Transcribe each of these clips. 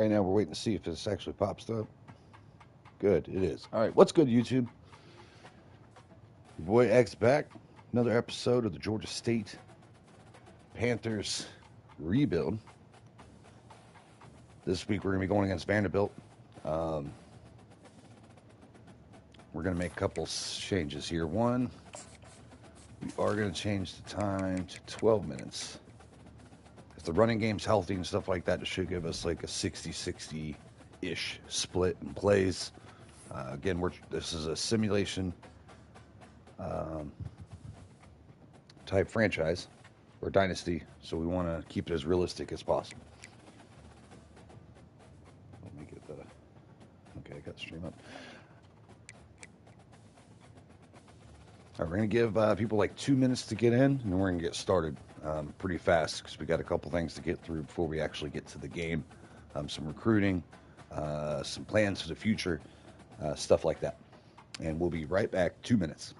Right now, we're waiting to see if this actually pops up. Good, it is. All right, what's good, YouTube? Your boy X back. Another episode of the Georgia State Panthers rebuild. This week, we're going to be going against Vanderbilt. We're going to make a couple changes here. One, we are going to change the time to 12 minutes. If the running game's healthy and stuff like that, it should give us like a 60-60-ish split in plays. Again, this is a simulation type franchise or Dynasty, so we want to keep it as realistic as possible. Let me get the... Okay, I got the stream up. All right, we're going to give people like 2 minutes to get in, and then we're going to get started pretty fast because we got a couple things to get through before we actually get to the game. Some recruiting, some plans for the future, stuff like that. And we'll be right back. 2 minutes.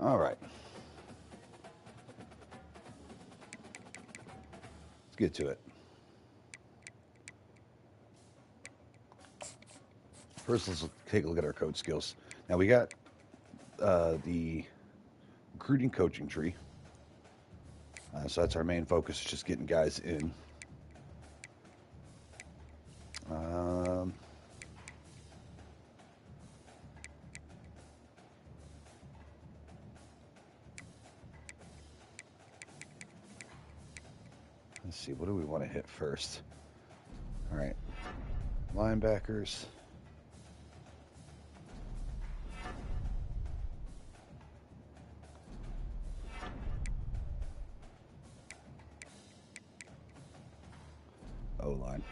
All right. Let's get to it. First, let's take a look at our code skills. Now, we got the recruiting coaching tree. So that's our main focus, just getting guys in. Let's see, what do we want to hit first? All right, linebackers. O-line.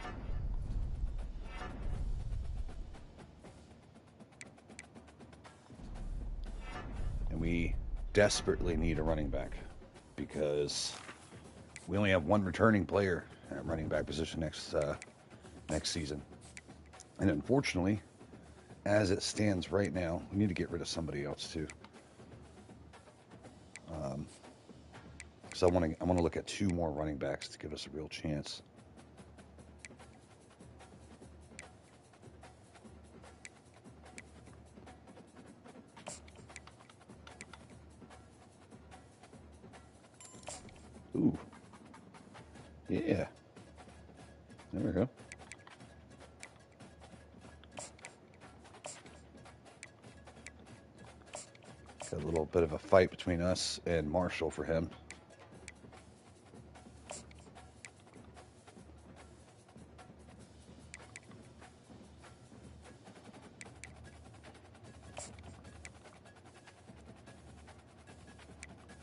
And we desperately need a running back because we only have one returning player at running back position next season. And unfortunately, as it stands right now, we need to get rid of somebody else too. So I want to look at two more running backs to give us a real chance. Ooh. Yeah. There we go. Got a little bit of a fight between us and Marshall for him.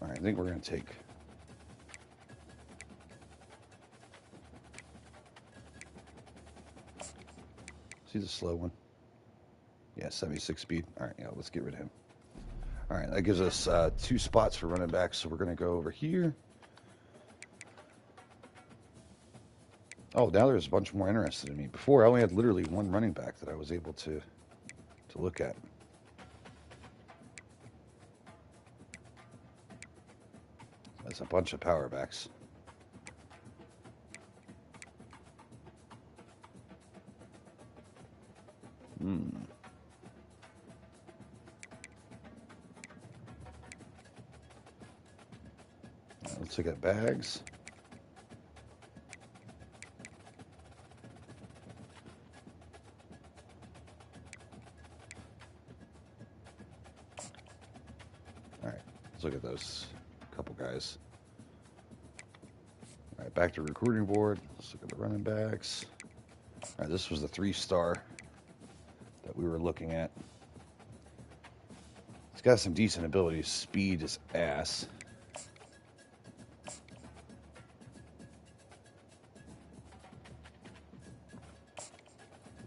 All right, I think we're going to take... He's a slow one. Yeah, 76 speed. All right, yeah, let's get rid of him. All right, that gives us 2 spots for running back, so we're going to go over here. Oh, now there's a bunch more interested in me. Before, I only had literally 1 running back that I was able to look at. That's a bunch of power backs. Let's look at bags. All right, let's look at those couple guys. All right, back to recruiting board. Let's look at the running backs. All right, this was the 3-star that we were looking at. He's got some decent abilities. Speed is ass.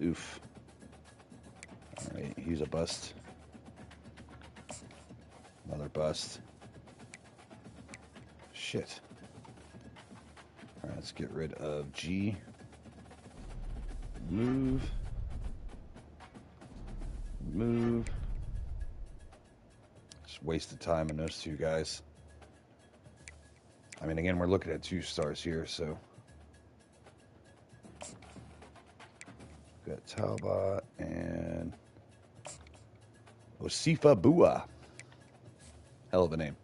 Oof. All right, he's a bust. Another bust. Shit. All right, let's get rid of G. Move. Just wasted time on those 2 guys. I mean, again, we're looking at 2 stars here, so. Got Talbot and Osifa Bua. Hell of a name.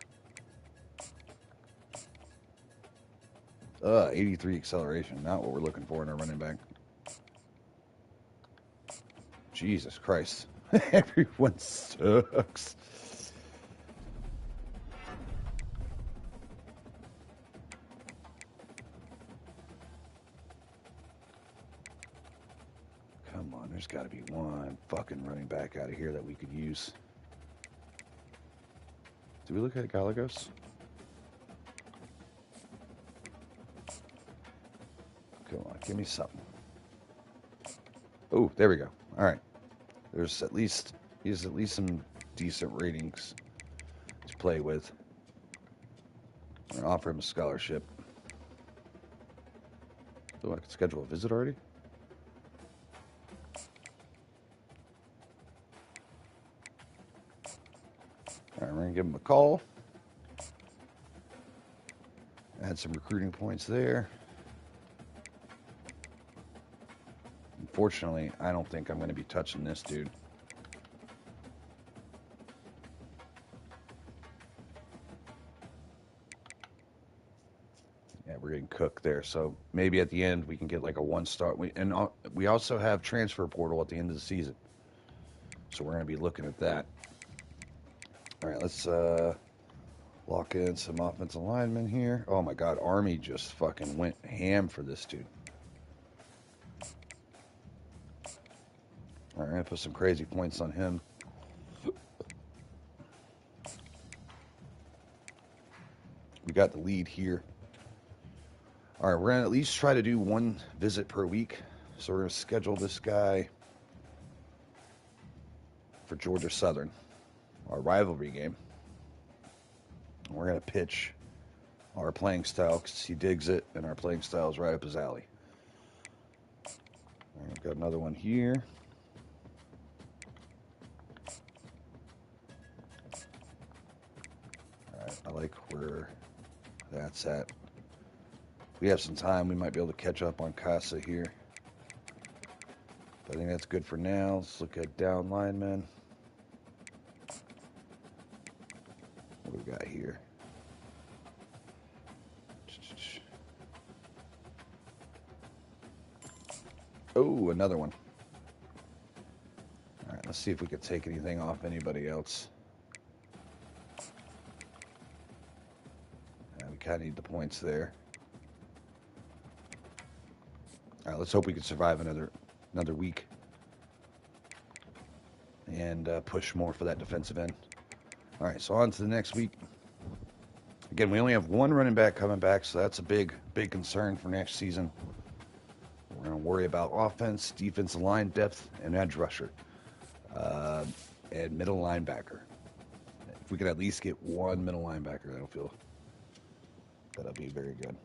83 acceleration. Not what we're looking for in a running back. Jesus Christ. Everyone sucks. Come on, there's got to be one fucking running back out of here that we could use. Did we look at Galagos? Come on, give me something. Oh, there we go. All right. He has at least some decent ratings to play with. I'm going to offer him a scholarship. Oh, I can schedule a visit already? All right, we're going to give him a call. Add some recruiting points there. Unfortunately, I don't think I'm going to be touching this dude. Yeah, we're getting cooked there. So maybe at the end we can get like a 1-star. We also have transfer portal at the end of the season. So we're going to be looking at that. All right, let's lock in some offensive linemen here. Oh my God, Army just fucking went ham for this dude. All right, I'm going to put some crazy points on him. We got the lead here. All right, we're going to at least try to do 1 visit per week. So we're going to schedule this guy for Georgia Southern, our rivalry game. We're going to pitch our playing style because he digs it, and our playing style is right up his alley. All right, we've got another one here. All right, I like where that's at. If we have some time, we might be able to catch up on Casa here. But I think that's good for now. Let's look at down linemen. What do we got here? Oh, another one. All right, let's see if we could take anything off anybody else. We kind of need the points there. All right, let's hope we can survive another week and push more for that defensive end. All right, so on to the next week. Again, we only have 1 running back coming back, so that's a big concern for next season. We're going to worry about offense, defensive line depth, and edge rusher. And middle linebacker. If we could at least get one middle linebacker, I feel that'll be very good.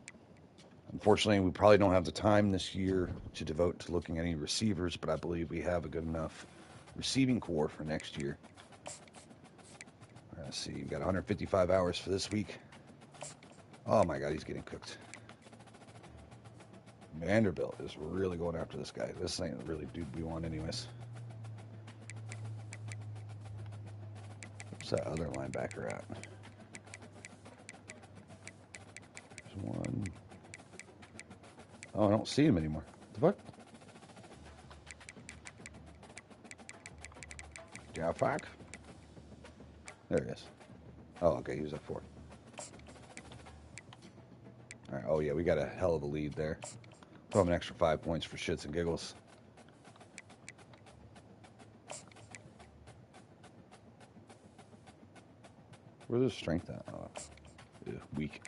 Unfortunately, we probably don't have the time this year to devote to looking at any receivers, but I believe we have a good enough receiving core for next year. Let's see, we've got 155 hours for this week. Oh my God, he's getting cooked. Vanderbilt is really going after this guy. This ain't really dude we want anyways. Where's that other linebacker at? There's one. Oh, I don't see him anymore. What the fuck? Yeah, fuck. There he is. Oh, okay, he was at 4. All right. Oh, yeah, we got a hell of a lead there. Throw him an extra 5 points for shits and giggles. Where's his strength at? Oh, ew, weak.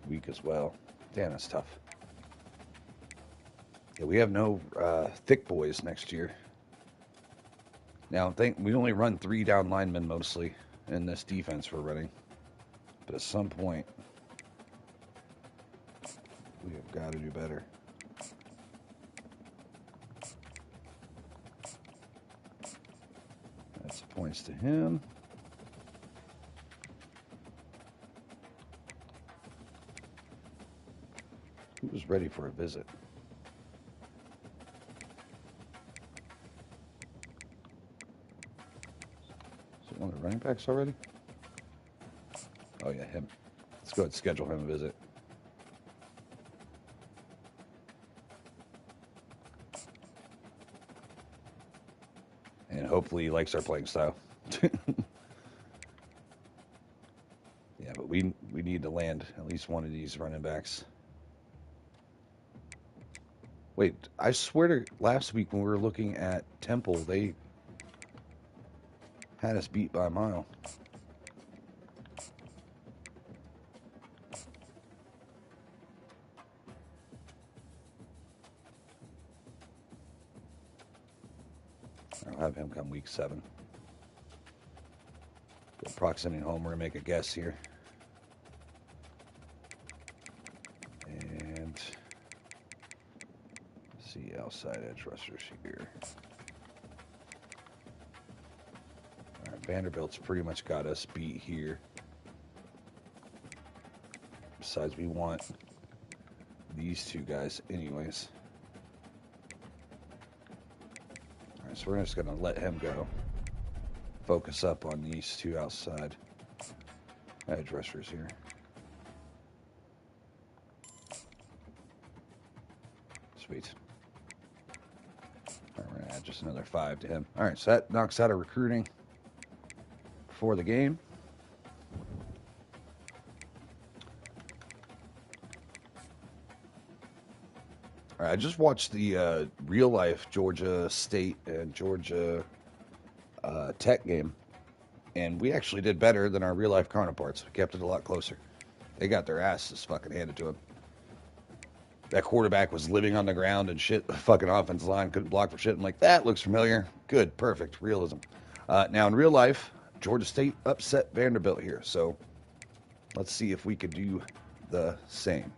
Weak as well. Damn, that's tough. Yeah, we have no thick boys next year. Now, I think we only run 3 down linemen mostly in this defense we're running. But at some point, we have got to do better. That's points to him. Who was ready for a visit? Is it one of the running backs already? Oh yeah, him. Let's go ahead and schedule him a visit. And hopefully he likes our playing style. Yeah, but we need to land at least one of these running backs. Wait, I swear to last week when we were looking at Temple, they had us beat by a mile. I'll have him come week 7. Good proximity home. We're going to make a guess here. And see outside edge rushers here. All right, Vanderbilt's pretty much got us beat here. Besides, we want these 2 guys anyways. All right, so we're just going to let him go. Focus up on these 2 outside edge rushers here. Sweet. All right, we're going to add just another 5 to him. All right, so that knocks out our recruiting for the game. All right, I just watched the real-life Georgia State and Georgia Tech game, and we actually did better than our real-life counterparts. We kept it a lot closer. They got their asses fucking handed to them. That quarterback was living on the ground and shit. The fucking offensive line couldn't block for shit. I'm like, that looks familiar. Good, perfect, realism. Now, in real life, Georgia State upset Vanderbilt here, so let's see if we could do the same.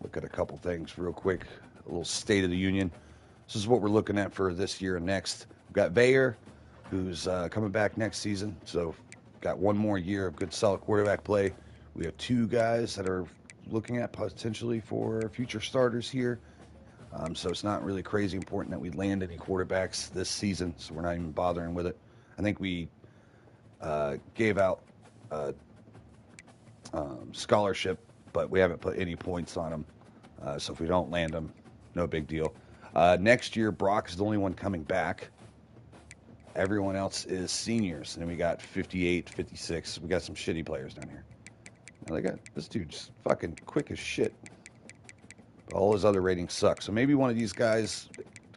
Look at a couple things real quick. A little State of the Union. This is what we're looking at for this year and next. We've got Bayer, who's coming back next season, so got one more year of good, solid quarterback play. We have 2 guys that are looking at potentially for future starters here. So it's not really crazy important that we land any quarterbacks this season, so we're not even bothering with it. I think we gave out scholarship, but we haven't put any points on them. So if we don't land them, no big deal. Next year, Brock is the only one coming back. Everyone else is seniors, and we got 58, 56. We got some shitty players down here. And they got this dude's fucking quick as shit. All his other ratings suck. So maybe one of these guys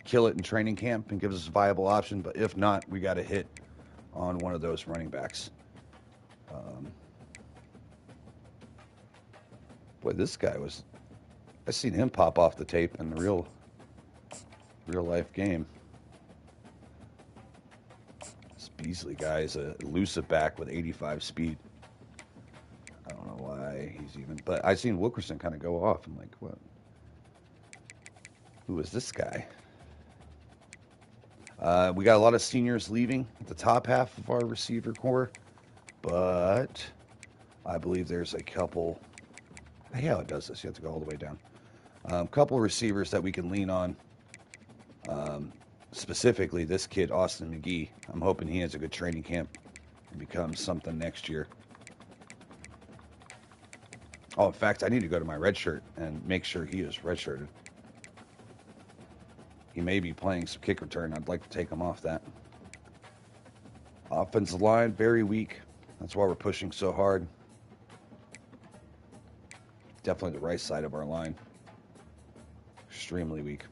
kill it in training camp and gives us a viable option. But if not, we got to hit on one of those running backs. Boy, this guy was. I seen him pop off the tape in the real life game. This Beasley guy is a elusive back with 85 speed. I don't know why he's even. But I seen Wilkerson kind of go off. I'm like, what? Who is this guy? We got a lot of seniors leaving at the top half of our receiver core, but I believe there's a couple. Hey, how it does this? You have to go all the way down. A couple of receivers that we can lean on. Specifically, this kid, Austin McGee. I'm hoping he has a good training camp and becomes something next year. Oh, in fact, I need to go to my red shirt and make sure he is redshirted. He may be playing some kick return. I'd like to take him off that. Offensive line, very weak. That's why we're pushing so hard. Definitely the right side of our line. Extremely weak.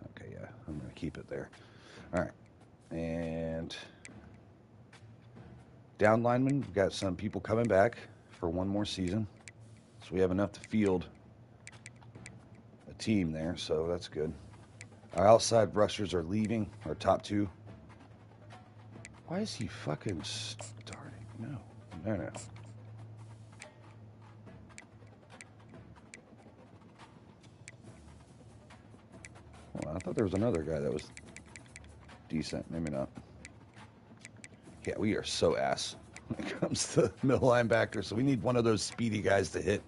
Okay, yeah, I'm going to keep it there. All right. And down linemen, we've got some people coming back for one more season. So we have enough to field a team there, so that's good. Our outside rushers are leaving, our top two. Why is he fucking starting? No. Well, I thought there was another guy that was decent. Maybe not. Yeah, we are so ass when it comes to middle linebacker, so we need one of those speedy guys to hit.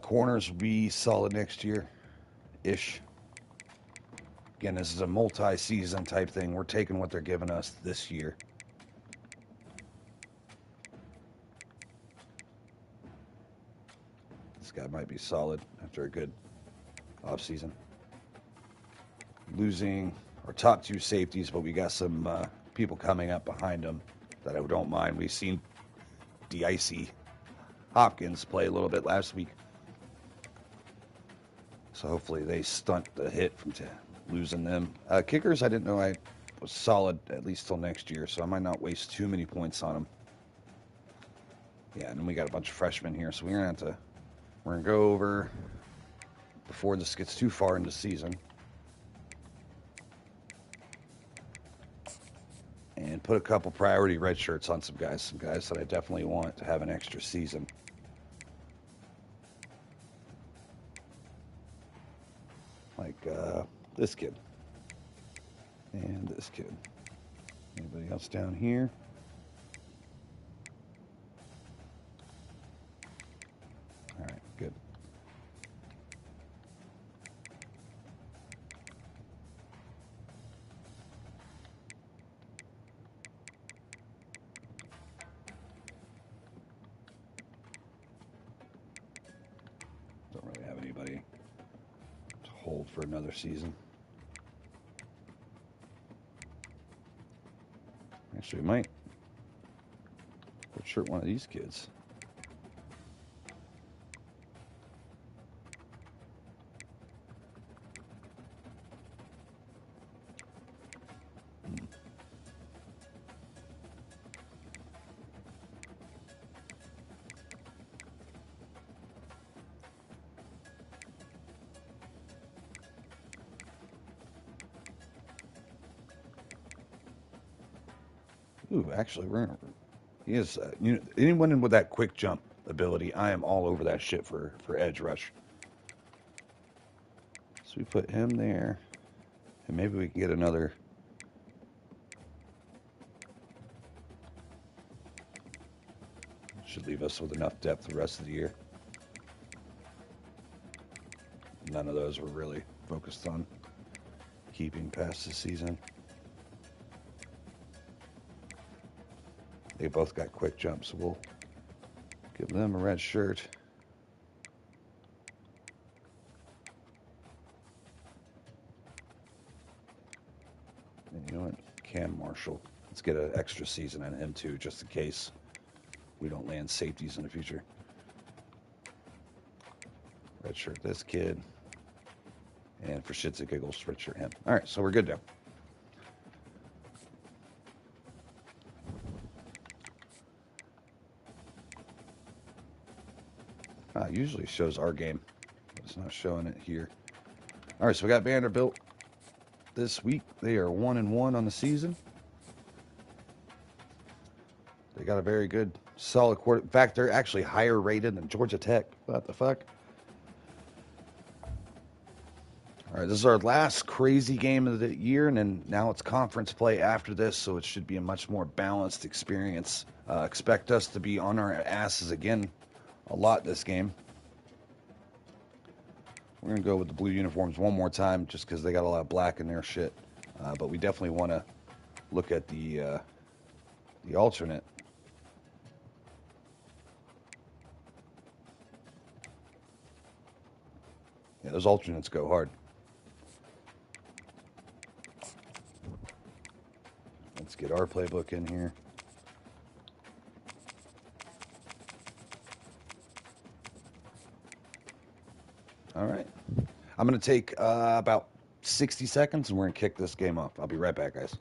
Corners will be solid next year-ish. Again, this is a multi-season type thing. We're taking what they're giving us this year. This guy might be solid after a good offseason. Losing our top two safeties, but we got some people coming up behind them that I don't mind. We've seen Dicey Hopkins play a little bit last week. So hopefully they stunt the hit from losing them. Kickers, I didn't know I was solid at least till next year, so I might not waste too many points on them. Yeah, and then we got a bunch of freshmen here, so we're gonna go over before this gets too far into the season. And put a couple priority red shirts on some guys that I definitely want to have an extra season. Like this kid. And this kid. Anybody else down here? All right, good. Don't really have anybody to hold for another season. Actually, we might redshirt one of these kids. Ooh, actually, he is. Anyone with that quick jump ability, I am all over that shit for edge rush. So we put him there, and maybe we can get another. Should leave us with enough depth the rest of the year. None of those were really focused on keeping past the season. They both got quick jumps, so we'll give them a red shirt. And you know what? Cam Marshall. Let's get an extra season on him too, just in case we don't land safeties in the future. Red shirt this kid. And for shits and giggles, redshirt him. All right, so we're good now. Usually shows our game, but it's not showing it here. All right, so we got Vanderbilt this week. They are 1-1 on the season. They got a very good, solid quarter. In fact, they're actually higher rated than Georgia Tech. What the fuck? All right, this is our last crazy game of the year, and then now it's conference play after this, so it should be a much more balanced experience. Expect us to be on our asses again a lot this game. We're going to go with the blue uniforms one more time just because they got a lot of black in their shit. But we definitely want to look at the alternate. Yeah, those alternates go hard. Let's get our playbook in here. All right. I'm going to take about 60 seconds, and we're going to kick this game off. I'll be right back, guys.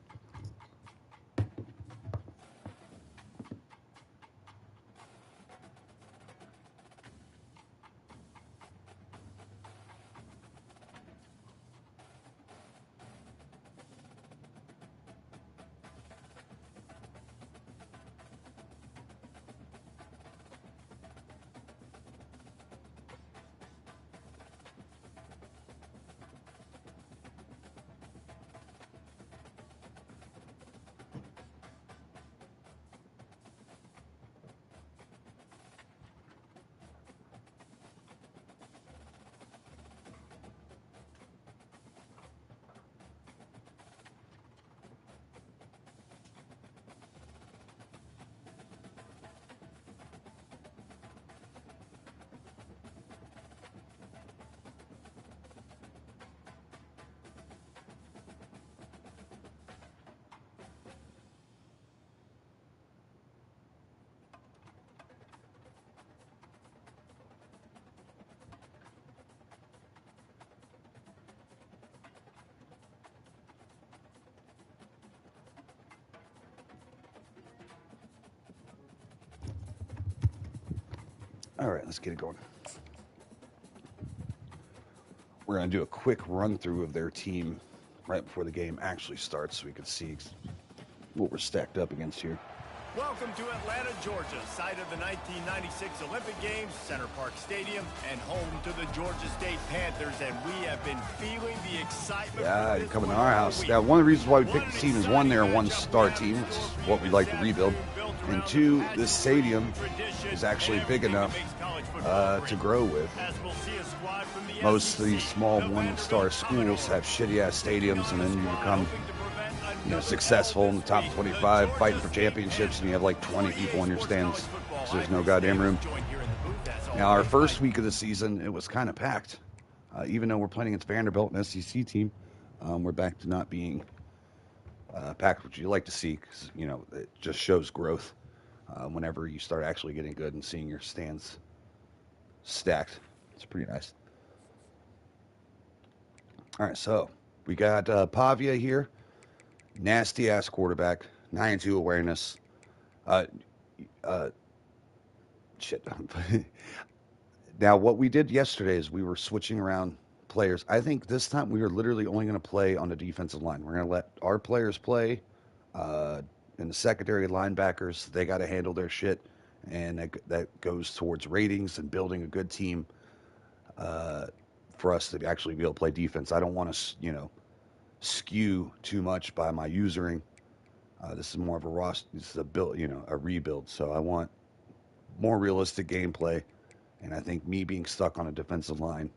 All right, let's get it going. We're going to do a quick run through of their team right before the game actually starts so we can see what we're stacked up against here. Welcome to Atlanta, Georgia, site of the 1996 Olympic Games, Center Park Stadium, and home to the Georgia State Panthers, and we have been feeling the excitement. Yeah, you're coming to our house. Now, one of the reasons why we picked the team is, one, they're a one-star team, which is what we'd like to rebuild, and two, this stadium is actually big enough to grow with. Most of these small one-star schools have shitty-ass stadiums, and then you become successful in the top 25, fighting for championships, and you have like 20 people in your stands because there's no goddamn room. Now, our first week of the season, it was kind of packed. Even though we're playing against Vanderbilt, an SEC team, we're back to not being packed, which you like to see because, it just shows growth whenever you start actually getting good and seeing your stands stacked. It's pretty nice. All right, so we got Pavia here. Nasty ass quarterback, 9-2 awareness. Shit. Now, what we did yesterday is we were switching around players. I think this time we are literally only going to play on the defensive line. We're going to let our players play. And the secondary linebackers, they got to handle their shit. And that goes towards ratings and building a good team for us to actually be able to play defense. I don't want to, skew too much by my usering. This is more of a roster. This is a build, a rebuild. So I want more realistic gameplay, and I think me being stuck on a defensive line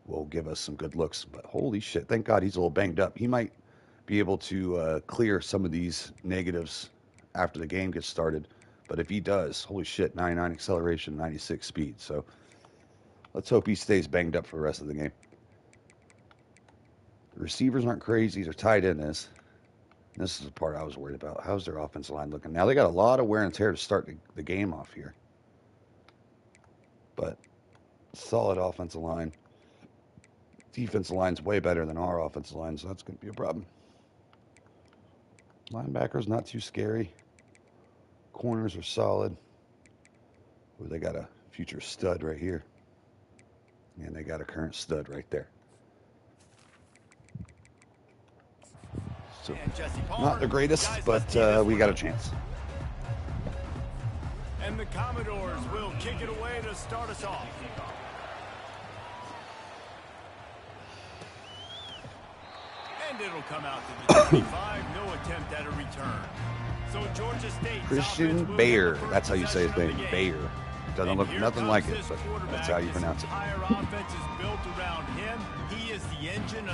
will give us some good looks. But holy shit! Thank God he's a little banged up. He might be able to clear some of these negatives after the game gets started. But if he does, holy shit! 99 acceleration, 96 speed. So let's hope he stays banged up for the rest of the game. The receivers aren't crazy. They're tight end is. This is the part I was worried about. How's their offensive line looking? Now, they got a lot of wear and tear to start the game off here. But solid offensive line. Defensive line's way better than our offensive line, so that's going to be a problem. Linebackers not too scary. Corners are solid. Ooh, they got a future stud right here. And they got a current stud right there. So, not the greatest, but we got a chance. And the Commodores will kick it away to start us off. And it'll come out to the 25. No attempt at a return. So Georgia State. Christian Bayer. That's how you say his name. Bayer. Doesn't look nothing like it, but that's how you pronounce it.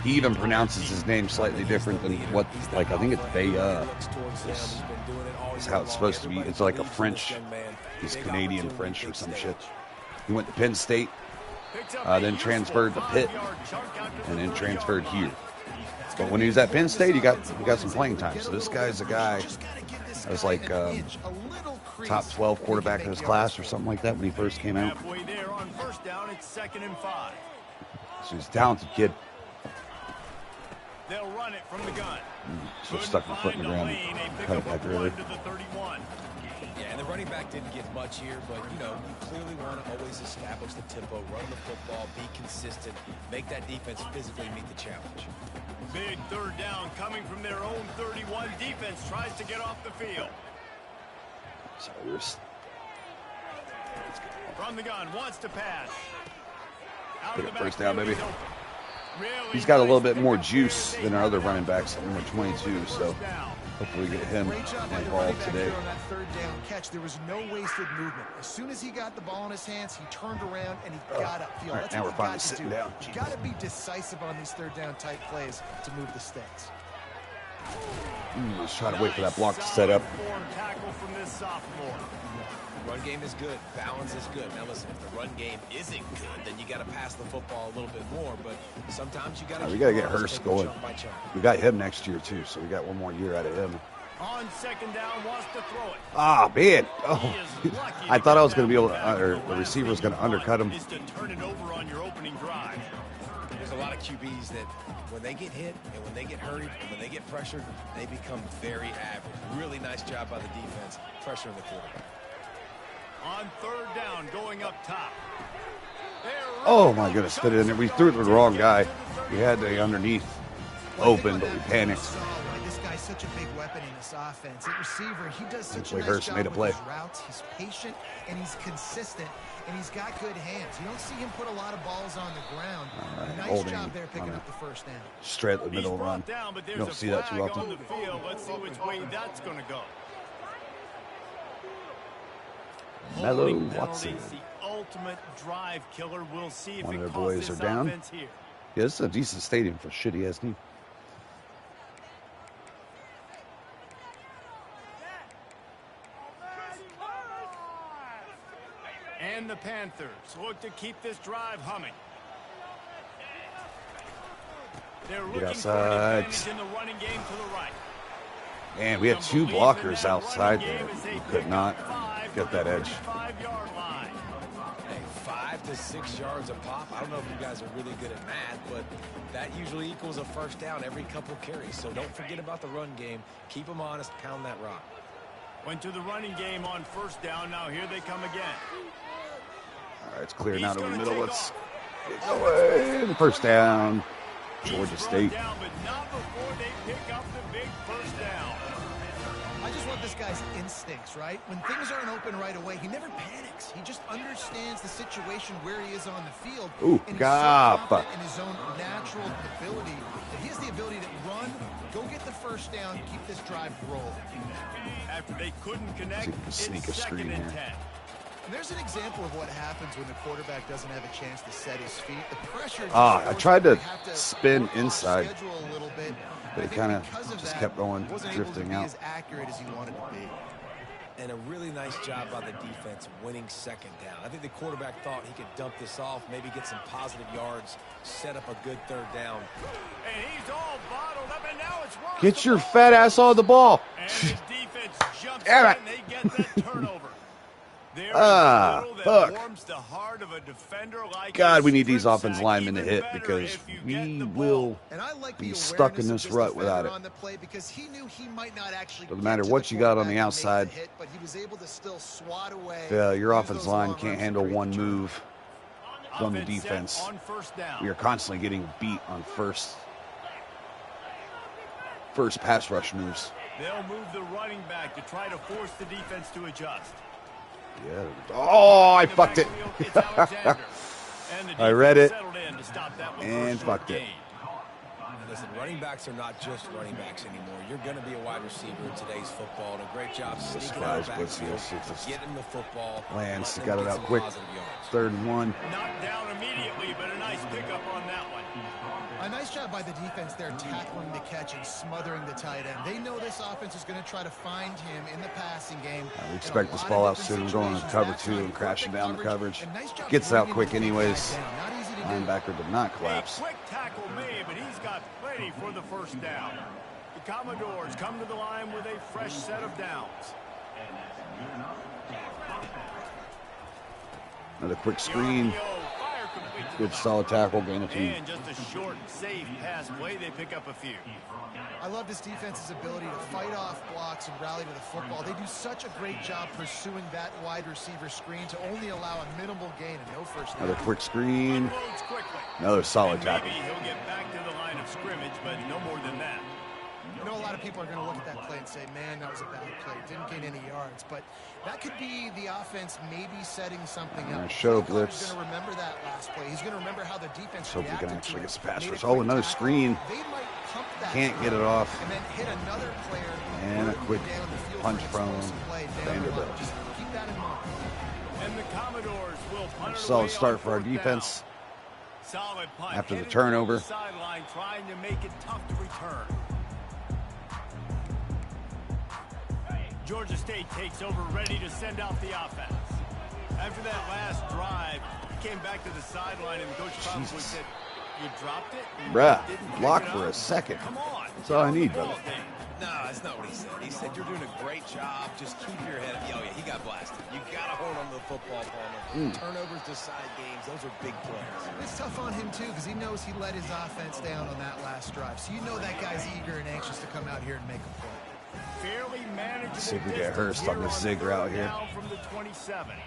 He even pronounces his name slightly different than what, like, I think it's Bayer. Is how it's supposed to be. It's like a French. He's Canadian French or some shit. He went to Penn State, then transferred to Pitt, and then transferred here. But when he was at Penn State, he got some playing time. So this guy's a guy that was like top 12 quarterback in his class or something like that when he first came out. So he's a talented kid. They'll run it from the gun. So stuck my foot in the ground and cut it back early. Yeah, and the running back didn't get much here, but, you know, you clearly want to always establish the tempo, run the football, be consistent, make that defense physically meet the challenge. Big third down coming from their own 31. Defense tries to get off the field. From the gun, wants to pass. Get it first down, baby. He's got a little bit more juice than our other running backs, number 22, so hopefully we get him involved today. On that third down catch, there was no wasted movement. As soon as he got the ball in his hands, he turned around and he got upfield. All right, now we're finally sitting down. You got to be decisive on these third down type plays to move the stakes. Let's try to wait for that block to set up. Run game is good. Balance is good. Now listen, if the run game isn't good, then you got to pass the football a little bit more. But sometimes you got to. We got to get Hurst going. We got him next year too, so we got one more year out of him. On second down, wants to throw it. Ah, man! Oh, I thought I was going to be able to, or the receiver was going to undercut him. Is to turn it over on your opening drive. There's a lot of QBs that when they get hit and when they get hurried and when they get pressured, they become very average. Really nice job by the defense, pressuring the quarterback. On third down, going up top. Oh my goodness, fit it in there. We threw it to the wrong guy. We had the underneath open, but we panicked. This guy's such a big weapon in this offense. At receiver, he does such a nice Hurst job made a play. with his routes. He's patient and he's consistent and he's got good hands. You don't see him put a lot of balls on the ground. Nice job there picking up the first down. Straight in the middle run. You don't see that too often. Let's see which way that's going to go. Mellow Watson. The ultimate drive killer. We'll see if one of their it boys are down. Yeah, this is a decent stadium for shitty ass team. And the Panthers look to keep this drive humming. They're looking for an advantage in the running game to the right. And we had two blockers outside there. We could not get that edge. 5-yard line. Hey, 5 to 6 yards a pop. I don't know if you guys are really good at math, but that usually equals a first down every couple carries. So don't forget about the run game. Keep them honest. Pound that rock. Went to the running game on first down. Now here they come again. All right, it's clearing out over the middle. Let's get going. The first down. Georgia State. Down, but not before they pick up the big first down. I just love this guy's instincts, right? When things aren't open right away, he never panics. He just understands the situation where he is on the field. Ooh, and he's God. so confident in his own natural ability that he has the ability to run, go get the first down, keep this drive rolling. After they couldn't connect, sneak a it's screen 2nd and here. 10. And there's an example of what happens when the quarterback doesn't have a chance to set his feet. The pressure. I tried to spin inside, a little bit, but it kind of just kept going, drifting out. As accurate as he wanted to be. And a really nice job by the defense winning second down. I think the quarterback thought he could dump this off, maybe get some positive yards, set up a good third down. And he's all bottled up, and now it's worse. Get your fat ass on the ball. And the defense jumps in, and they get that turnover. Fuck. God, we need these offensive linemen to hit because we will be stuck in this rut without it. Doesn't matter what you got on the outside. If your offensive line can't handle one move on the defense, we are constantly getting beat on first pass rush moves. They'll move the running back to try to force the defense to adjust. Yeah. Oh, I fucked it. I read it and fucked it. Listen, running backs are not just running backs anymore. You're going to be a wide receiver in today's football. And a great job sneaking out backfield, getting the football. Lance got it out quick. 3rd and 1. Knocked down immediately, but a nice pickup on that one. A nice job by the defense there, tackling the catch and smothering the tight end. They know this offense is going to try to find him in the passing game. We expect this ball out soon, going into cover 2 and crashing down the coverage. Gets out quick anyways. Linebacker did not collapse. A quick tackle made, but he's got plenty for the first down. The Commodores come to the line with a fresh set of downs. Another quick screen. Good solid tackle, gain of 2. And just a short, safe pass play, they pick up a few. I love this defense's ability to fight off blocks and rally to the football. They do such a great job pursuing that wide receiver screen to only allow a minimal gain and no first down. Another quick screen. Another solid tackle. Maybe he'll get back to the line of scrimmage, but no more than that. You know, a lot of people are going to look at that play and say, man, that was a bad play. Didn't gain any yards. But that could be the offense maybe setting something up. Show blitz. He's going to remember that last play. He's going to remember how the defense hope we can actually get some pass rush. Oh, another screen. Can't get it off. And then hit another player. And a quick punch from Vanderbilt. Just keep that in mind. And the Commodores will punt. Solid start for our defense. Solid punt. After the turnover. Sideline trying to make it tough to return. Georgia State takes over, ready to send out the offense. After that last drive, he came back to the sideline, and Coach probably said, "You dropped it." Bruh, block for a second. Come on. That's all I need, brother. No, that's not what he said. He said, you're doing a great job. Just keep your head up. Oh, yeah, he got blasted. You got to hold on to the football, Palmer. Turnovers decide games. Those are big plays. It's tough on him, too, because he knows he let his offense down on that last drive. So you know that guy's eager and anxious to come out here and make a play. Fairly manageable. See if we get Hurst on this zig route here. From the 27.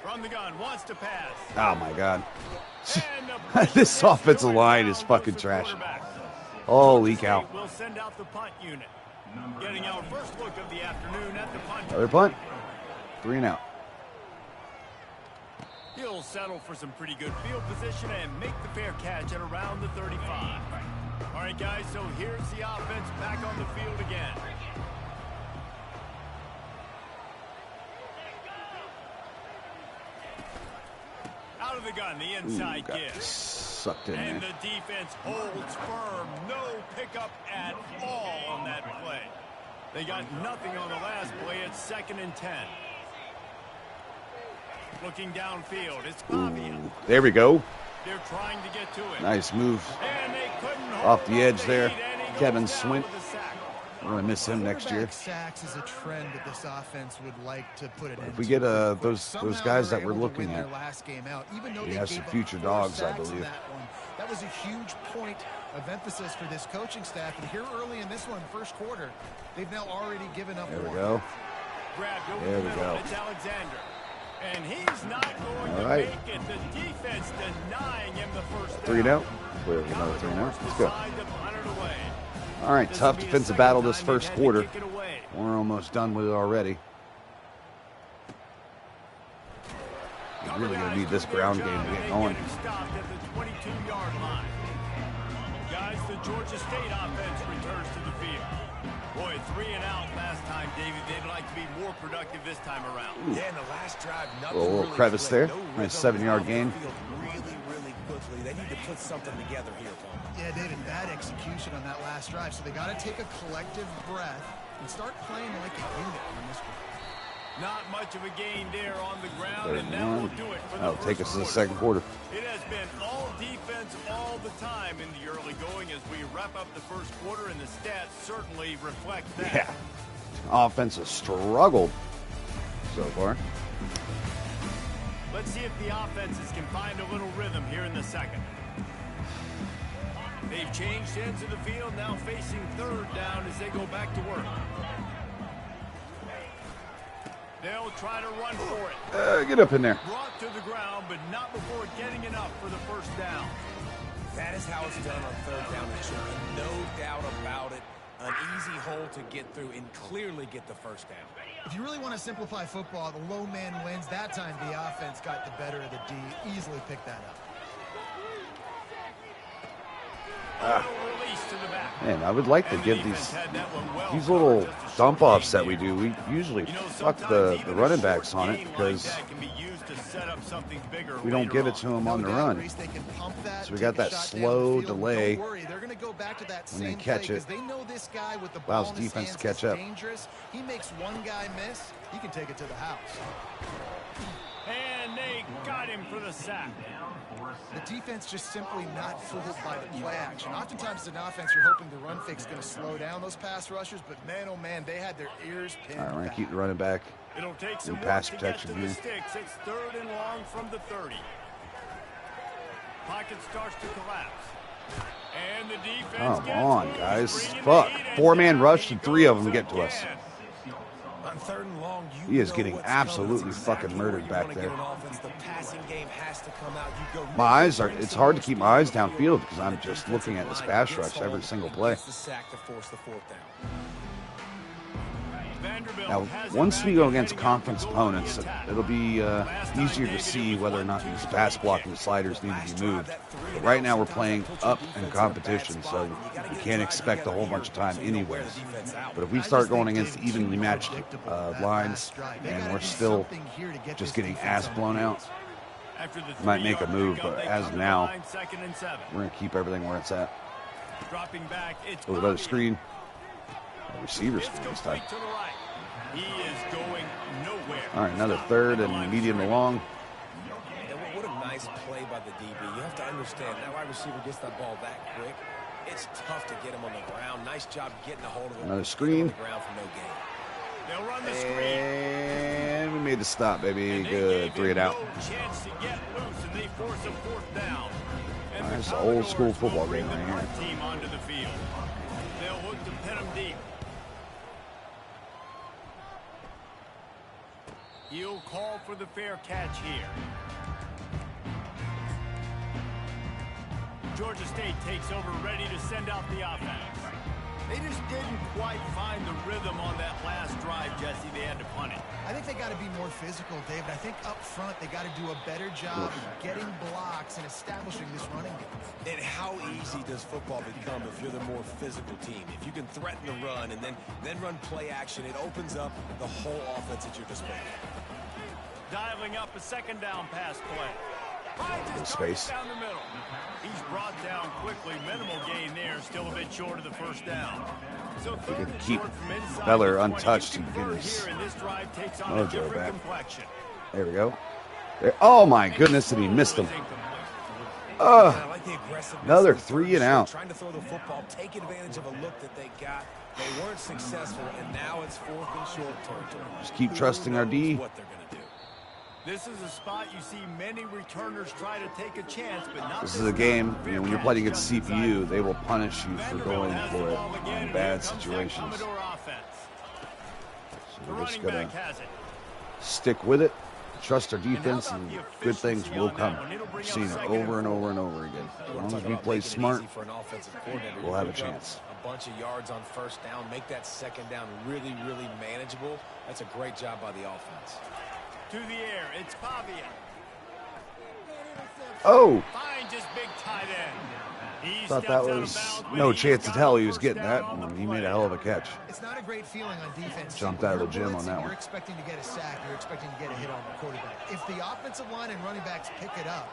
From the gun, wants to pass. Oh my God. This offensive line is fucking trash. Holy cow. We'll send out the punt unit. Getting our first look of the afternoon at the punt. Another punt. 3 and out. He'll settle for some pretty good field position and make the fair catch at around the 35. All right, guys, so here's the offense back on the field again. Out of the gun, the inside give. Sucked in and there. the defense holds firm. No pickup at all on that play. They got nothing on the last play. It's 2nd and 10. Looking downfield, it's Fabia. There we go. They're trying to get to it. Nice move. And they couldn't Off the hold edge the there. heat, and he Kevin goes down Swint. with a sack. We're going to miss him next year. Sacks is a trend that this offense would like to put it in. If we get those guys that we're looking at, last game out, even though we they have some gave up future 4 dogs, I sacks in believe. That was a huge point of emphasis for this coaching staff. And here early in this one, first quarter, they've now already given up. There we go. There we go. It's Alexander. And he's not going to right. make it. The defense denying him the first down. 3 and out. Clearly another 3 and out. Let's go. Decide to punt it away. All right, tough This will be defensive the battle second this time first they've had to quarter. kick it away. We're almost done with it already. We're really going to need this ground game to get going. Stopped at the 22-yard line. Guys, the Georgia State offense returns to the field. Boy, 3 and out last time, David. They'd like to be more productive this time around. Yeah, in the last drive, nothing A little really crevice clicked. there. No Nice rhythm 7-yard off the gain. field really quickly. They need to put something together here, Paul. Yeah, David, bad execution on that last drive. So they got to take a collective breath and start playing like a unit on this one. Not much of a gain there on the ground, and that will do it for the That'll first take us to the quarter. second quarter. It has been all defense all the time in the early going as we wrap up the first quarter, and the stats certainly reflect that. Yeah. Offense has struggled so far. Let's see if the offenses can find a little rhythm here in the second. They've changed ends of the field, now facing third down as they go back to work. They'll try to run for it. Get up in there. Brought to the ground, but not before getting enough for the first down. That is how it's done on third down. There should be no doubt about it. An easy hole to get through and clearly get the first down. If you really want to simplify football, the low man wins. That time the offense got the better of the D. Easily picked that up. Release to the back. Man, I would like to give these little dump offs that we do. We usually fuck the running backs on it because we don't give it to them on the run. So we got that slow delay when they catch it. Allows defense to catch up. He makes one guy miss, he can take it to the house. And they got him for the sack. The defense just simply not fooled by the play action. Oftentimes as an offense, you're hoping the run fake's going to slow down those pass rushers, but man, oh man, they had their ears pinned All right, we're going back. to keep the running back. It'll take some pass work protection to get to the here. sticks. It's third and long from the 30. Pocket starts to collapse. And the defense Come gets on, loose, guys. bringing Fuck. the heat, and 4-man down rush he and 3 of goes them get to us. again. On third and long, He is know getting what's absolutely coming. It's fucking exactly murdered where you back wanna get there. an offense. The passing game has to come out. You go My eyes are, it's hard to keep my eyes downfield because I'm just looking at this pass rush every single play. The sack to force the fourth down. Now, once we go against conference opponents, it'll be easier to see whether or not these pass blocking sliders need to be moved. But right now we're playing up in competition, so we can't expect a whole bunch of time anyways. But if we start going against evenly matched lines and we're still just getting ass blown out, we might make a move. But as of now, we're going to keep everything where it's at. Dropping back, it's Oh, another screen. Receivers It's this complete time. to the right. He is going nowhere. All right, another third and medium to long. And what a nice play by the DB. You have to understand, that wide receiver gets that ball that quick. It's tough to get him on the ground. Nice job getting a hold of him. Another screen. On the ground for no gain. They'll run the screen. And we made the stop, baby. And they Good. gave 3 and him out. no chance to get loose, and they force a fourth down. And the That's an old school Commodores football will bring game the right punt team onto the field. They'll look to pin him deep. He'll call for the fair catch here. Georgia State takes over, ready to send out the offense. They just didn't quite find the rhythm on that last drive, Jesse. They had to punt it. I think they got to be more physical, David. I think up front they got to do a better job of getting blocks and establishing this running game. And how easy does football become if you're the more physical team? If you can threaten the run and then run play action, it opens up the whole offense at your disposal. Dialing up a second down pass play. Space. Down the middle. He's brought down quickly. Minimal gain there. Still a bit short of the first down. So We third can and keep short from inside Beller the 20. untouched and get Convert his here, and this drive takes on a mojo different back. complexion. There we go. There. Oh my goodness, and he missed him. I like the aggressiveness. Another 3 and out. Trying to throw the football, take advantage of a look that they got. They weren't successful, and now it's fourth and short territory. Just keep trusting our D. What they're going to do. This is a spot you see many returners try to take a chance, but not This is a game, you know, when you're playing against CPU, they will punish you for going for it in bad situations. So we're just going to stick with it, trust our defense, and good things will come. We've seen it over and over and over again. As long as we play smart, we'll have a chance. A bunch of yards on first down, make that second down really, really manageable. That's a great job by the offense. To the air, it's Pavia. Oh! Finds his big tight end. He Thought steps that out of was bounds, but no he's chance to got tell the he was first getting that. down on the He made a play. hell of a catch. It's not a great feeling on defense. Jumped When out of the you're gym on blitzing, that You're one. expecting to get a sack. You're expecting to get a hit on the quarterback. If the offensive line and running backs pick it up,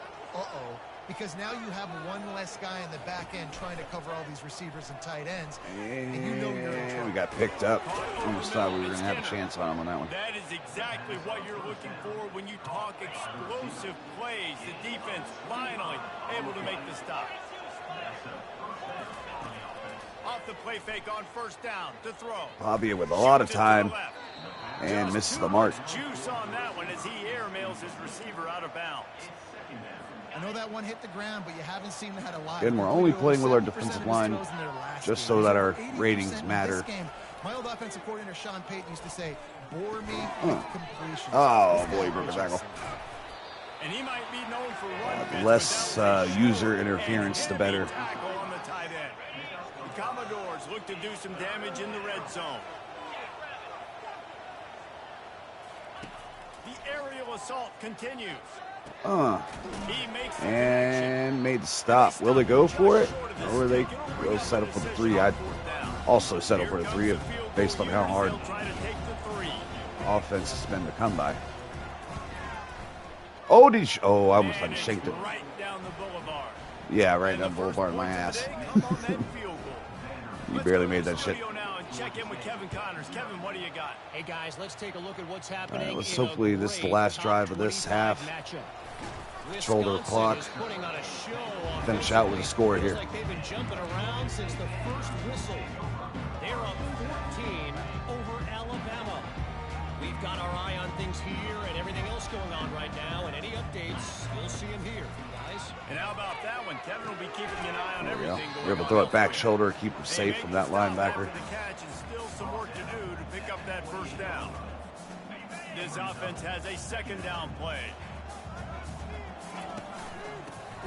because now you have one less guy in the back end trying to cover all these receivers and tight ends, and you know you're in And trouble. we got picked up. We just thought we were going to have a chance on him on that one. That is exactly what you're looking for when you talk explosive plays. The defense finally able to make the stop. the play fake on first down to throw. Pavia with a lot of Shoots it to the time left. and Just misses too the mark. much juice on that one as he airmails his receiver out of bounds. I know that one hit the ground, but you haven't seen that a lot. Again, we're only playing with our defensive line just so that our ratings matter. My old offensive coordinator, Sean Payton, used to say, bore me with completions. Oh, boy, he broke his ankle. And he might be known for run fits, Less but that was a user huge interference, the and better. heavy tackle on the tight end. The Commodores look to do some damage in the red zone. The aerial assault continues. He makes the And made the stop. Will they go for it? Or will they go settle for the 3? I'd also settle for the 3 based on how hard offense has been to come by. Oh, did you? Oh, I almost like shanked it. Right down the boulevard. Yeah, right down the boulevard, my ass. You barely made that shit. Check in with Kevin Connors. Kevin, what do you got? Hey guys, let's take a look at what's happening. Let's hopefully this is the last drive of this half. Control the clock. Finish out with a score here. Like they've been jumping around since the first whistle. They're up 14 over Alabama. We've got our eye on things here and everything else going on right now, and any updates, you'll see them here, guys. And how about that one? Kevin will be keeping an eye on everything. We're able to throw it back shoulder, keep him safe from that linebacker. The catch and still some work to do to pick up that first down. This offense has a second down play.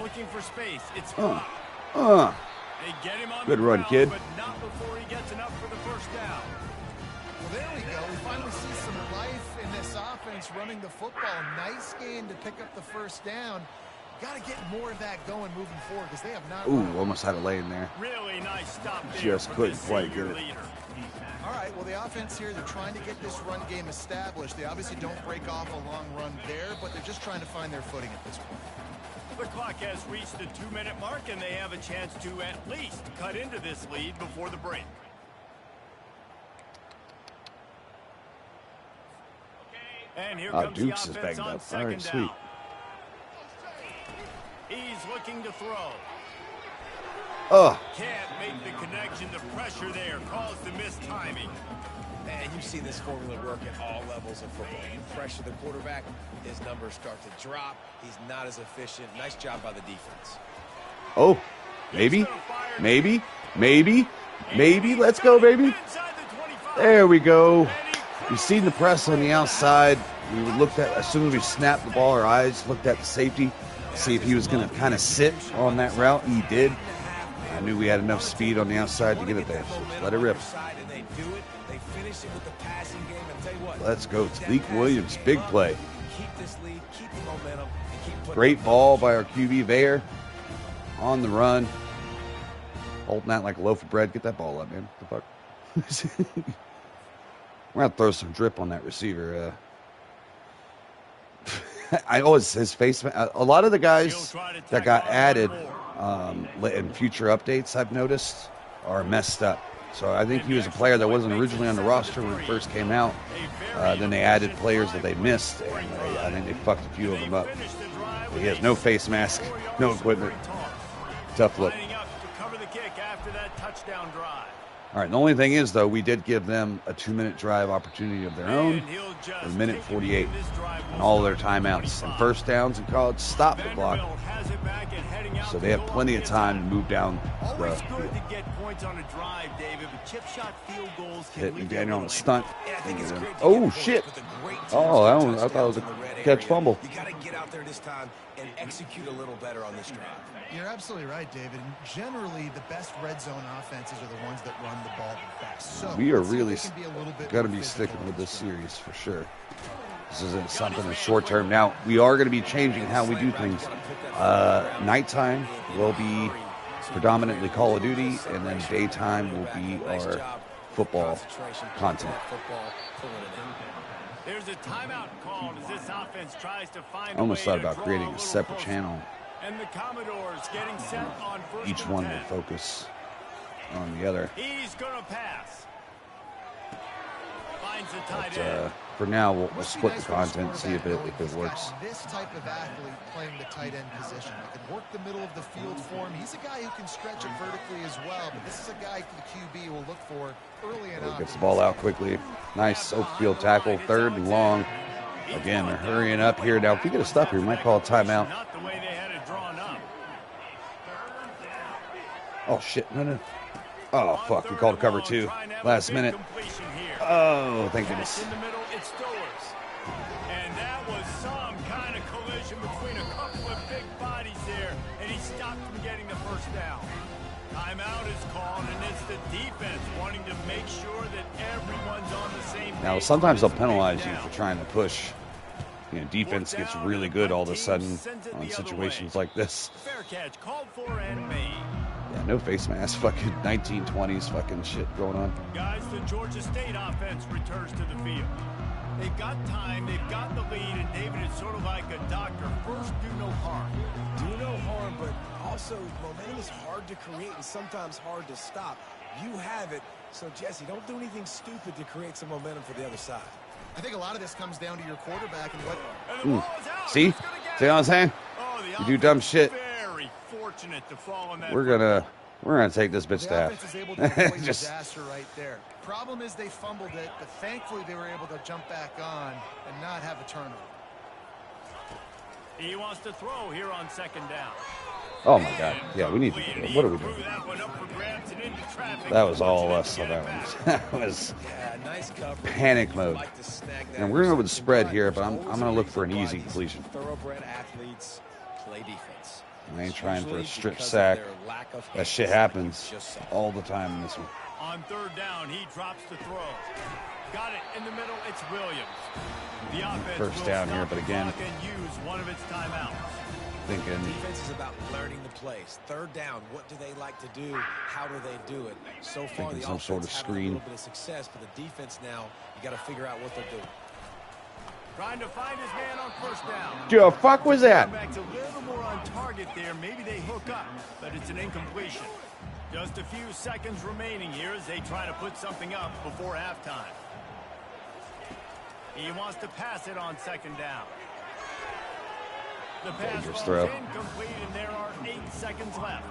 Looking for space. It's blocked. They get him on Good the run, ground, kid. but not before he gets enough for the first down. Well, there we go. We finally see some life in this offense running the football. Nice game to pick up the first down. Got to get more of that going moving forward because they have not. Ooh, almost had a lane there. Really nice stop there. Just for couldn't this quite senior get it. leader. All right, well, the offense here, they're trying to get this run game established. They obviously don't break off a long run there, but they're just trying to find their footing at this point. The clock has reached the 2-minute mark, and they have a chance to at least cut into this lead before the break. And here comes Dukes the is offense banged on up. All second right, sweet. down. He's looking to throw. Can't make the connection. The pressure there caused the missed timing. And you've seen this formula work at all levels of football. You pressure the quarterback, his numbers start to drop. He's not as efficient. Nice job by the defense. Oh, maybe. Let's go, baby. There we go. We've seen the press on the outside. We looked at, as soon as we snapped the ball, our eyes looked at the safety, see if he was going to kind of sit on that route. He did. I knew we had enough speed on the outside to get it there. So let it rip. Let's go. Talik Williams, big play. Great ball by our QB there. On the run. Holding that like a loaf of bread. Get that ball up, man. What the fuck? We're going to throw some drip on that receiver. I know it's his face. A lot of the guys that got added in future updates, I've noticed, are messed up. So I think he was a player that wasn't originally on the roster when he first came out. Then they added players that they missed, and I think they fucked a few of them up. He has no face mask, no equipment. Tough look. All right, the only thing is, though, we did give them a 2-minute drive opportunity of their own, a minute 48, and all their timeouts and first downs in college stop the clock. So they have plenty of time to move down the field. Hit McDaniel on a stunt. Oh, shit. Oh, I thought it was a catch fumble. You got to get out there this time and execute a little better on this drive. You're absolutely right, David. And generally, the best red zone offenses are the ones that run the ball the best. So we are really going to be sticking with this series for sure. This isn't something that's short term. Now, we are going to be changing how we do things. Nighttime will be predominantly Call of Duty, and then daytime will be our football content. There's a timeout called as this offense tries to find I almost thought about draw creating a little separate closer. channel. And the Commodores getting set on first Each and one 10. will focus on the other. He's going to pass. Finds the tight end. for now, we'll Must be split nice the for this content, see if quarterback knowing it he's works. got this type of athlete playing the tight end position. He can work the middle of the field for him. He's a guy who can stretch it vertically as well, but this is a guy the QB will look for early and often. Gets the ball out quickly. Nice open field tackle, 3rd and long. Again, they're hurrying up here. Now, if we get a stop here, we might call a timeout. Not the way they had it drawn up. Oh, shit. No. Oh, fuck. We called cover 2. Last minute. Oh, thank goodness. In the middle, it's Stowers. And that was some kind of collision between a couple of big bodies there, and he stopped from getting the first down. Timeout is called, and it's the defense wanting to make sure that everyone's on the same page. Now, sometimes they'll penalize you for trying to push. You know, defense gets really good all of a sudden on situations like this. Fair catch called for and made. Yeah, no face mask, fucking 1920s fucking shit going on. Guys, the Georgia State offense returns to the field. They've got time, they've got the lead, and David, it's sort of like a doctor. First, do no harm. Do no harm, but also momentum is hard to create and sometimes hard to stop. You have it, so Jesse, don't do anything stupid to create some momentum for the other side. I think a lot of this comes down to your quarterback and what. And the ball is out. See? He's gonna get See what I'm saying? Oh, the You do dumb offense shit. Very fortunate to fall on that. We're gonna take this bitch to The offense is able to avoid half. Just disaster right there. Problem is they fumbled it, but thankfully they were able to jump back on and not have a turnover. He wants to throw here on 2nd down. oh my god. Yeah, we need to. What are we doing? Threw that one up for grabs and into traffic. That was all us Fortunate on to that get one. it back. That was Yeah, nice coverage. panic mode. Like to snag that And we're gonna go with the reception, spread but here, but I'm always gonna a look for an reason easy why these completion. Thoroughbred athletes play defense. I ain't trying for a Usually strip because of sack. their lack of That shit hands. happens Just so. all the time in this one. On 3rd down, he drops the throw. Got it in the middle. It's Williams. The offense First will down stop here, but the again- clock and use one of its timeouts. Thinking Defense is about learning the plays. 3rd down, what do they like to do? How do they do it? So far, Thinking the some offense sort of having screen. a little bit of success, but the defense now, you got to figure out what they're doing. Trying to find his man on 1st down. the fuck was that? Quarterback's a little more on target there. Maybe they hook up, but it's an incompletion. Just a few seconds remaining here as they try to put something up before halftime. He wants to pass it on 2nd down. The pass Dangerous falls throw. incomplete, and there are 8 seconds left.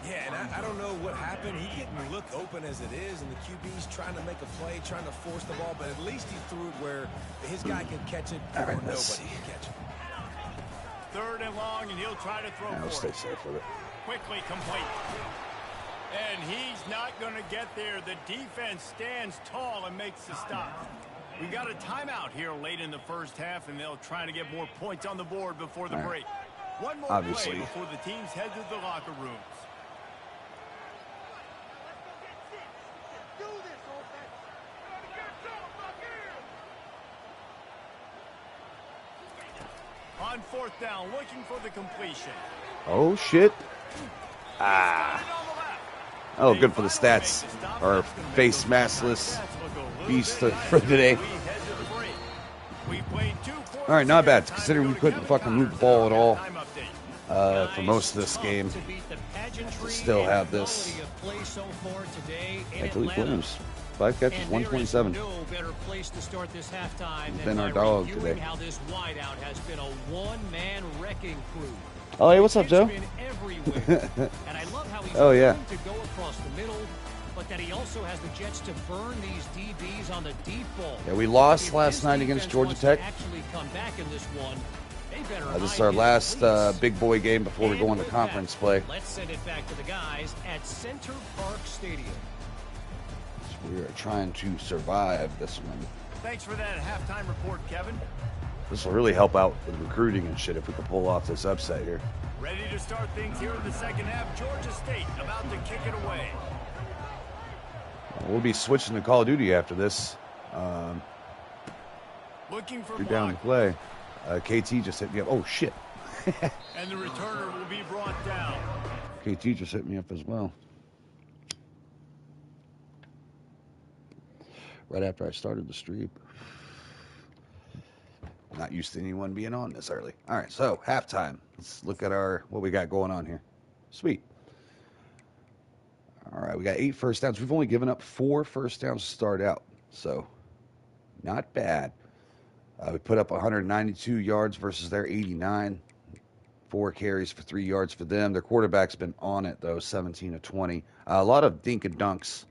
Yeah, and I don't know what happened. He didn't look open as it is, and the QB's trying to make a play, trying to force the ball, but at least he threw it where his guy can catch it All or right, nobody let's can catch it. 3rd and long, and he'll try to throw I'll for stay it. safe with it. Quickly complete. And he's not going to get there. The defense stands tall and makes the stop. We got a timeout here late in the 1st half, and they'll try to get more points on the board before the All right. break. One more Obviously. play before the teams head to the locker rooms. On 4th down, looking for the completion. Oh shit. Ah. Oh, good for the stats. Our face maskless beast for today. All right, not bad. Considering we couldn't fucking move the ball at all for most of this game. Still have this. Yeah, Khalif Williams, 5 catches, 127. Been our dog today. How this wideout has been a one-man wrecking crew. Oh, hey, what's up, Joe? Been everywhere. And I love how he's Oh, yeah. willing to go across the middle, but that he also has the jets to burn these DBs on the deep ball. Yeah, we lost If last this night against defense Georgia wants Tech. to actually come back in this one, they better This is hide our his last cleats. big boy game before we go And into with conference that, play. Let's send it back to the guys at Center Park Stadium. We are trying to survive this one. Thanks for that halftime report, Kevin. This will really help out with recruiting and shit if we can pull off this upset here. Ready to start things here in the 2nd half. Georgia State about to kick it away. We'll be switching to Call of Duty after this. Looking for You're down to block. play. KT just hit me up. Oh, shit. And the returner will be brought down. KT just hit me up as well. Right after I started the stream. Not used to anyone being on this early. All right, so halftime. Let's look at what we got going on here. Sweet. All right, we got 8 first downs. We've only given up 4 first downs to start out. So Not bad. We put up 192 yards versus their 89. 4 carries for 3 yards for them. Their quarterback's been on it, though, 17 of 20. A lot of dink and dunks.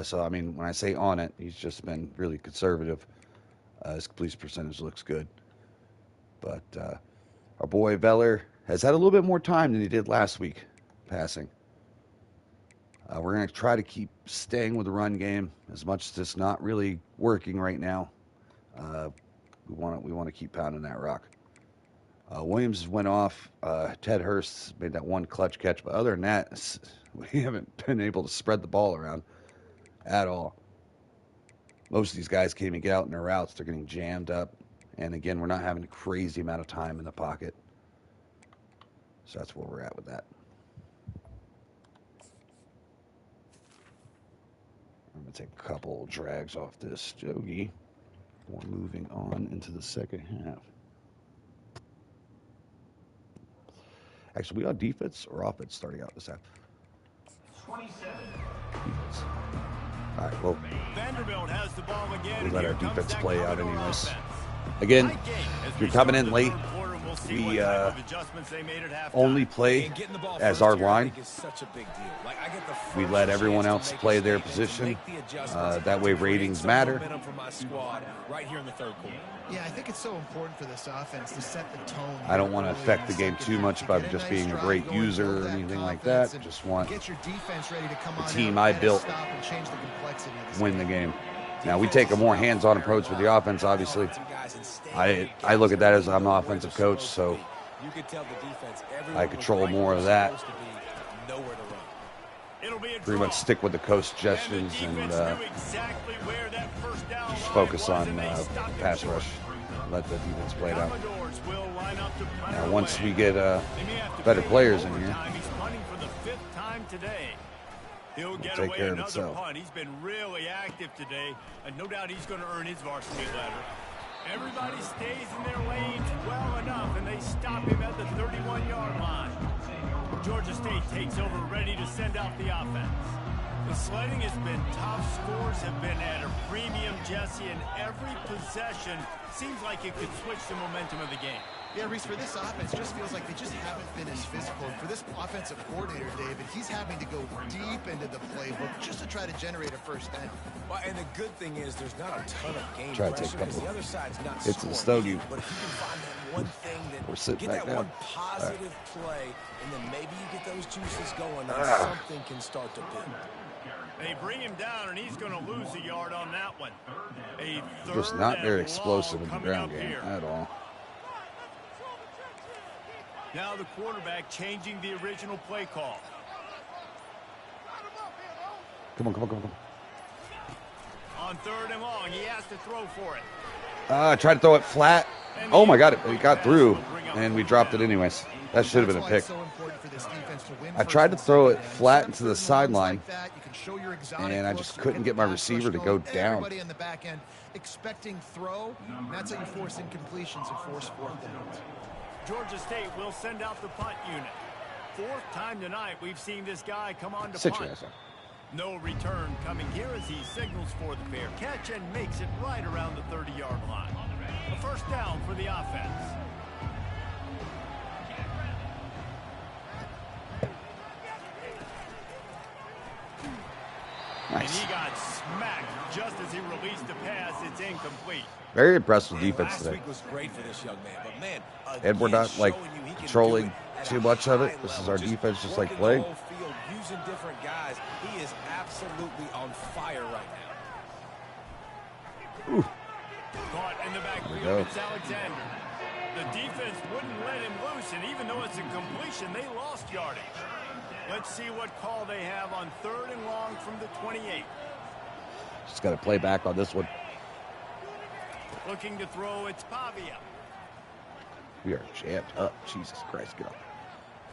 So, I mean, when I say on it, he's just been really conservative. His completion percentage looks good. But our boy Veller has had a little bit more time than he did last week passing. We're going to try to keep staying with the run game as much as it's not really working right now. We want to keep pounding that rock. Williams went off. Ted Hurst made that one clutch catch. But other than that, we haven't been able to spread the ball around at all. Most of these guys can't even get out in their routes. They're getting jammed up. And again, we're not having a crazy amount of time in the pocket. So that's where we're at with that. I'm going to take a couple drags off this Jogi. We're moving on into the second half. Actually, we on defense or offense starting out this half? 27. Defense. All right, well, Vanderbilt has the ball again. we let our defense play out anyways. Again, if you're coming in late, we only play as our line. We let everyone else play their position. That way ratings matter. Yeah, I think it's so important for this offense to set the tone. I don't want to affect the game too much by just being a great user or anything like that. Just want the team I built win the game. Now, we take a more hands-on approach with the offense, obviously. I look at that as I'm an offensive coach, so I control more of that. Pretty much stick with the coach suggestions and just focus on pass rush. Let the defense play it out. Now, once we get better players in here, he'll get take away care of another itself. punt. He's been really active today, and no doubt he's going to earn his varsity letter. Everybody stays in their lanes well enough, and they stop him at the 31-yard line. Georgia State takes over, ready to send out the offense. The sledding has been tough. Scores have been at a premium, Jesse, and every possession seems like it could switch the momentum of the game. Yeah, Reese, for this offense, it just feels like they just haven't been as physical. And for this offensive coordinator, David, he's having to go deep into the playbook just to try to generate a first down. Well, and the good thing is there's not a ton of game Try to take pressure a couple. because the other side's not It's the scoring. Stogie. But if you can find that one thing that We're sitting get back that down. one positive play, and then maybe you get those juices going, and something can start to build. They bring him down, and he's going to lose a yard on that one. A Just not very explosive in the ground game at all. Now the quarterback changing the original play call. Come on. On 3rd and long, he has to throw for it. I tried to throw it flat. Oh, my God. It got through, and we dropped it anyways. That should have been a pick. I tried to throw it flat into the sideline, and I just couldn't get my receiver to go down. In the back end expecting throw, and that's how you force incompletions and force 4th downs. Georgia State will send out the punt unit. 4th time tonight we've seen this guy come on to Sit your punt. ass down. No return coming here as he signals for the fair catch and makes it right around the 30-yard line. A first down for the offense. Nice. And he got smacked just as he released the pass. It's incomplete. Very impressed with defense Last today. week was great for this young man, but man, And we're not, like, showing you he can controlling do it at too a much of it. high This is level. our Just defense, just like working playing. the whole field, using different guys. He is absolutely on fire right now. Caught in the There we backfield, go. it's Alexander. The defense wouldn't let him loose, and even though it's a completion, they lost yardage. Let's see what call they have on 3rd and long from the 28. Just got to play back on this one. Looking to throw, it's Pavia. We are jammed up. Jesus Christ, get off.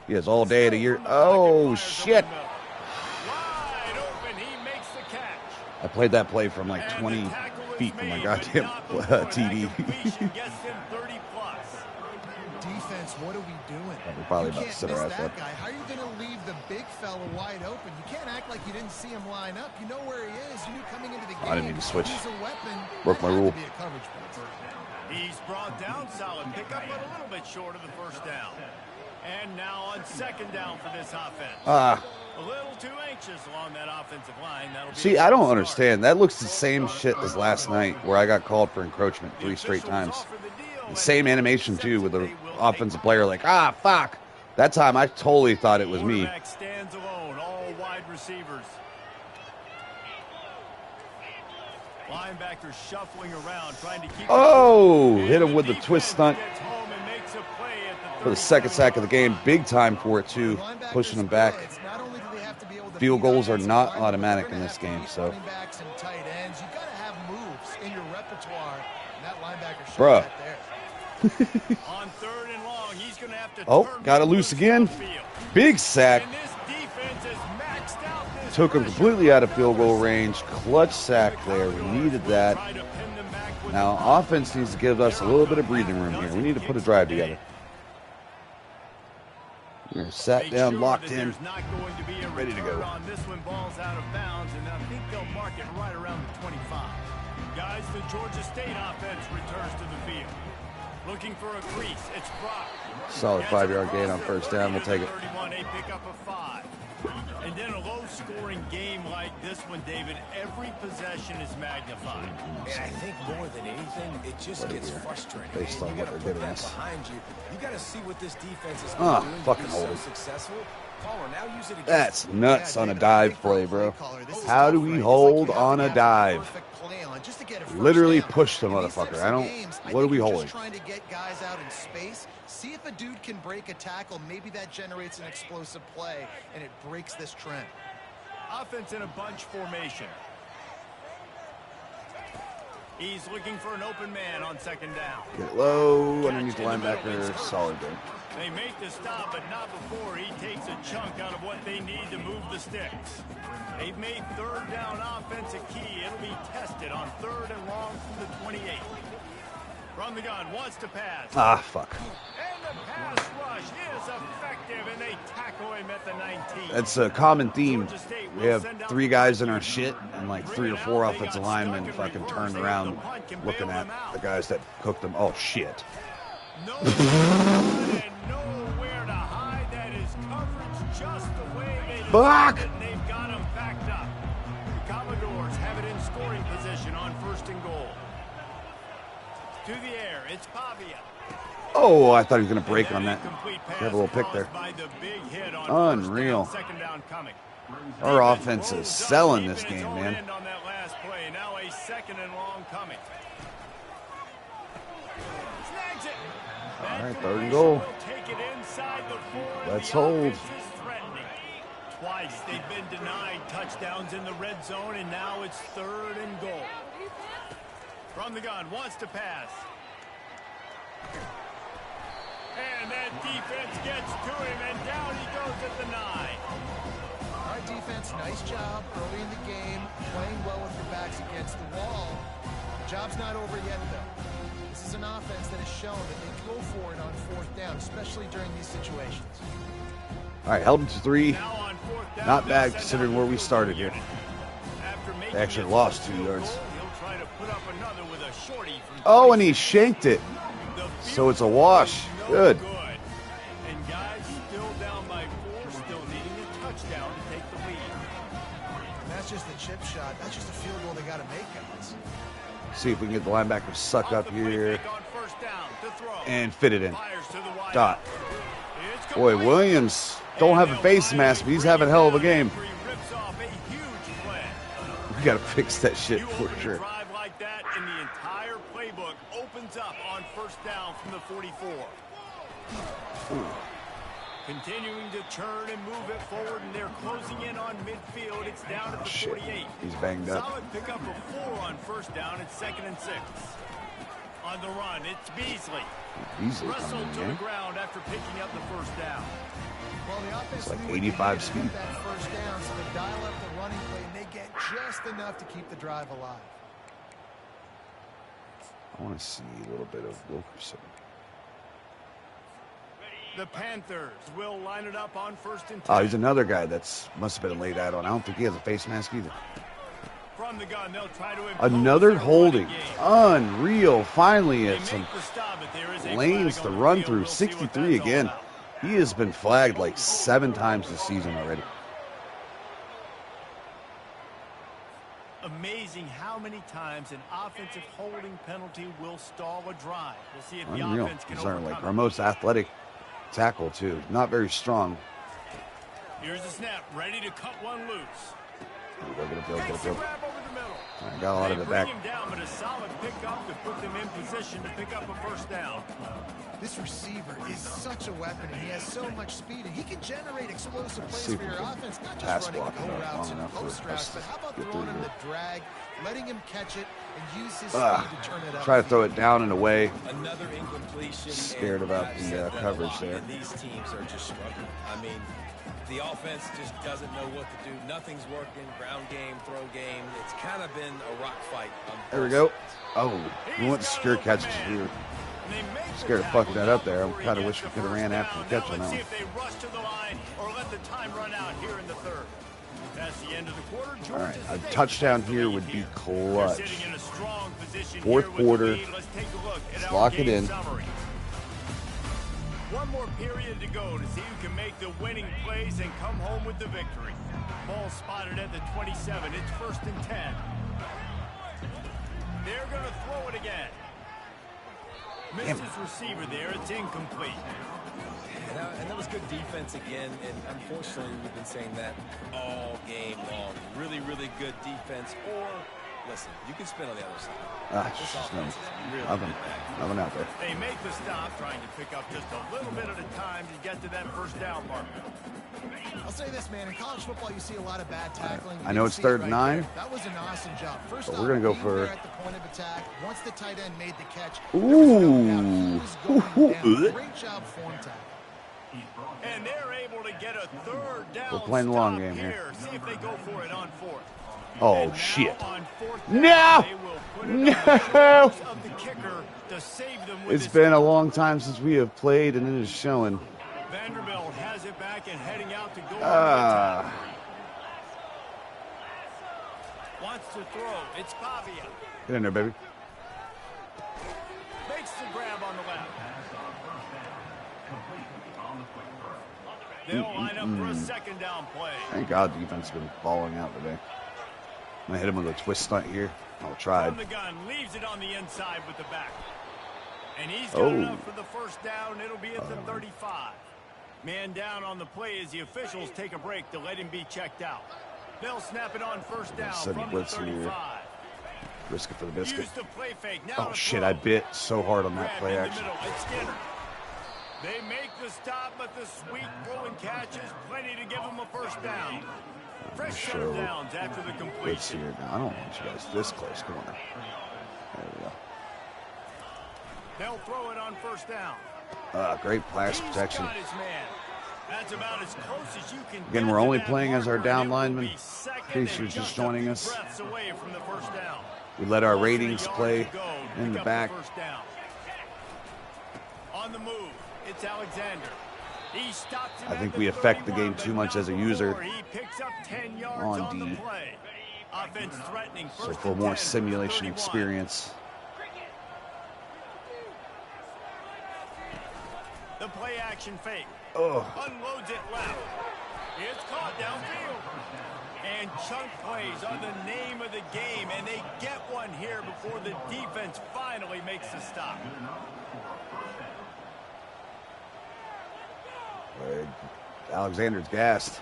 He has all day of the year. Oh, shit. Wide open, he makes the catch. I played that play from like And 20 the tackle is feet from my made, goddamn but not before that TD. completion gets him 30+. Defense, what are we doing? We're probably You about to can't sit miss our ass that up. guy. How are you going to leave the big fella wide open. You can't act like you didn't see him line up. You know where he is. You knew coming into the game. I didn't mean to switch. He's a weapon. Broke my rule. Be a coverage blitz. He's brought down solid pickup, but a little bit short of the first down. And now on second down for this offense. A little too anxious along that offensive line. See, I don't understand. That looks the same shit as last night where I got called for encroachment 3 straight times. The same animation, too, with the offensive player like, fuck. That time, I totally thought it was me. Stands alone, all wide receivers. Linebacker shuffling around, trying to keep. Oh, hit him with the twist stunt for the second sack of the game. Big time for it, too, pushing him back. Field goals are not automatic in this game, so. Bruh. On third and long, he's going to have to Oh, got it loose again. Big sack. Took him completely out of field goal range. Clutch sack there. We needed that. Now, offense needs to give us a little bit of breathing room here. We need to put a drive together. We're sat down, locked in, ready to go. This one ball's out of bounds, and I think they'll mark it right around the 25. Guys, the Georgia State offense returns to the field. Looking for a crease. It's Brock. Solid 5-yard gain on first down. We'll take it. 31, a pickup of 5. And then a low-scoring game like this one, David, every possession is magnified. And I think more than anything, it just gets frustrating. Based on what they're giving us. Behind you, you got to see what this defense is doing fucking so successful. Caller, now use it against. That's nuts on a dive play, bro. How do we hold on a dive? Literally push the motherfucker. What are we holding? Trying to get guys out in space. See if a dude can break a tackle. Maybe that generates an explosive play, and it breaks this trend. Offense in a bunch formation. He's looking for an open man on second down. Get low underneath the linebacker. Solid game. They make the stop, but not before he takes a chunk out of what they need to move the sticks. They've made third down offense a key. It'll be tested on third and long from the 28. From the gun, wants to pass. Fuck. And the pass rush is effective, and they tackle him at the 19. That's a common theme. We have 3 guys in our shit, and like 3 or 4 offensive linemen fucking turned around looking at the guys that cooked them. Oh, shit. No and nowhere to hide. That is coverage just the way they Fuck! designed it, and they've got him backed up. The Commodores have it in scoring position on first and goal. To the air, it's Pavia. Oh, I thought he was going to break on that. Have a little pick there. Unreal. Our offense is selling this game, man. Now a second and long coming. Snags it. All right, third and goal. Let's hold. Twice they've been denied touchdowns in the red zone, and now it's third and goal. From the gun, wants to pass. And that defense gets to him, and down he goes at the 9. Our defense, nice job early in the game, playing well with their backs against the wall. The job's not over yet, though. This is an offense that has shown that they can go for it on fourth down, especially during these situations. All right, held him to 3. Not bad considering where we started here. They actually lost 2 yards. Oh, and he shanked it. So it's a wash. Good. And guys still down by 4, still needing a touchdown to take the lead. And that's just the chip shot. That's just a field goal they got to make, guys. See if we can get the linebacker suck up here and fit it in. Dot. Boy, Williams don't have a face mask, but he's having a hell of a game. We got to fix that shit for sure. Like that, and the entire playbook opens up on first down from the 44. Ooh. Continuing to turn and move it forward, and they're closing in on midfield. It's down to the 48. He's banged up. Solid pickup of 4 on first down. It's 2nd and 6. On the run, it's Beasley. Wrestled to the ground after picking up the first down. Well, the offense it's like 85 speed. That first down, so they dial up the running play, and they get just enough to keep the drive alive. I want to see a little bit of Wilkerson. The Panthers will line it up on 1st and 10. Oh, he's another guy that's must have been laid out on. I don't think he has a face mask either. From the gun, they'll try to Another holding. Unreal. Finally, They it's some make the stop, but there is a lanes flag to on the run field. through. We'll see what 63 that's all again. about. He has been flagged like 7 times this season already. Amazing how many times an offensive holding penalty will stall a drive. We'll see if the Unreal. offense can He's our, overcome like it. our most athletic tackle too. Not very strong. Here's the snap, ready to cut one loose. Go. Takes the grab over the middle. I got a lot of They it bring back. him down, but a solid pickup to put them in position to pick up a first down. This receiver is such a weapon, and he has so much speed, and he can generate explosive plays See if for we your can offense, not pass just running block go it out routes long and enough for post us routes, to but how about get throwing through him here. the drag, letting him catch it, and use his speed to turn it up. Try to throw it down and away. Another incompletion. Scared and about I've the, said that a coverage lot, there. And these teams are just struggling. I mean, the offense just doesn't know what to do. Nothing's working. Ground game, throw game. It's kind of been a rock fight. On There we both go. sides. Oh, we went to secure catches here. Scared of fucking that up there. I kind of wish we could have ran after the catch on that Let's see one. if they rush to the line or let the time run out here in the third. That's the end of the quarter. All right, Georgia a State touchdown has the here lead would be here. They're clutch. sitting in a strong position Fourth here with the quarter. lead. Let's take a look at our Lock it game in. summary. One more period to go to see who can make the winning plays and come home with the victory. Ball spotted at the 27. It's 1st and 10. They're going to throw it again. Missed his receiver there. It's incomplete. And that was good defense again. And unfortunately, we've been saying that all game long. Really, really good defense. Or, listen, you can spin on the other side. It's This just offense is really nothing out there. They make the stop, trying to pick up just a little bit at a time to get to that first down mark. I'll say this, man. In college football, you see a lot of bad tackling. I know You it's see 3rd it and right 9. there. That was an awesome job. First But off, we're gonna go being for- there at the point of attack. Once the tight end made the catch, Ooh. there was no doubt he was going down. Great job form tackle. And they're able to get a third down. We're playing the long stop game here. See if they go for it on 4th. Oh, And now shit. on 4th No! down, they will put it on the No! shoulders of the kicker to save them with It's this been a long time since we have played, and it is showing. Vanderbilt has it back and heading out to go on the Ah, attack. Wants to throw. It's Pavia. get in there, baby. Makes the grab on the left. They'll line up for a 2nd down play. Thank God defense has been balling out today. I'm gonna hit him with a twist stunt here. I'll try. From the gun, leaves it on the inside with the back. And he's got enough for the first down. It'll be at the 35. Man down on the play as the officials take a break to let him be checked out. They'll snap it on 1st down Send from the blitz here. 35. Risk it for the biscuit. Use the play fake. Now Oh to shit! throw. I bit so hard on that Grab play in the action. middle. It's Skinner. They make the stop, but the sweet throw and catch is plenty to give them a first down. Fresh set of Show downs after the Blitz completion. here. Now, I don't want you guys this close. Come on. There we go. They'll throw it on 1st down. Great pass He's protection. got his man. That's about as close as you can Again, get we're to only that playing as our marker, down and it will lineman. be second In case and you're just a joining few us. breaths away from the first down. We let our Close to the ratings yard play to go to in pick the up back. first down. On the move, it's Alexander. He stops him I think at the we affect the 31, game too but much not as a user before. He picks up 10 yards on on D. the play. Offense threatening. So First for and more 10 from the simulation 31. experience. The play action fake. Oh, Unloads it left. It's caught downfield. And chunk plays are the name of the game, and they get one here before the defense finally makes the stop. Alexander's gassed.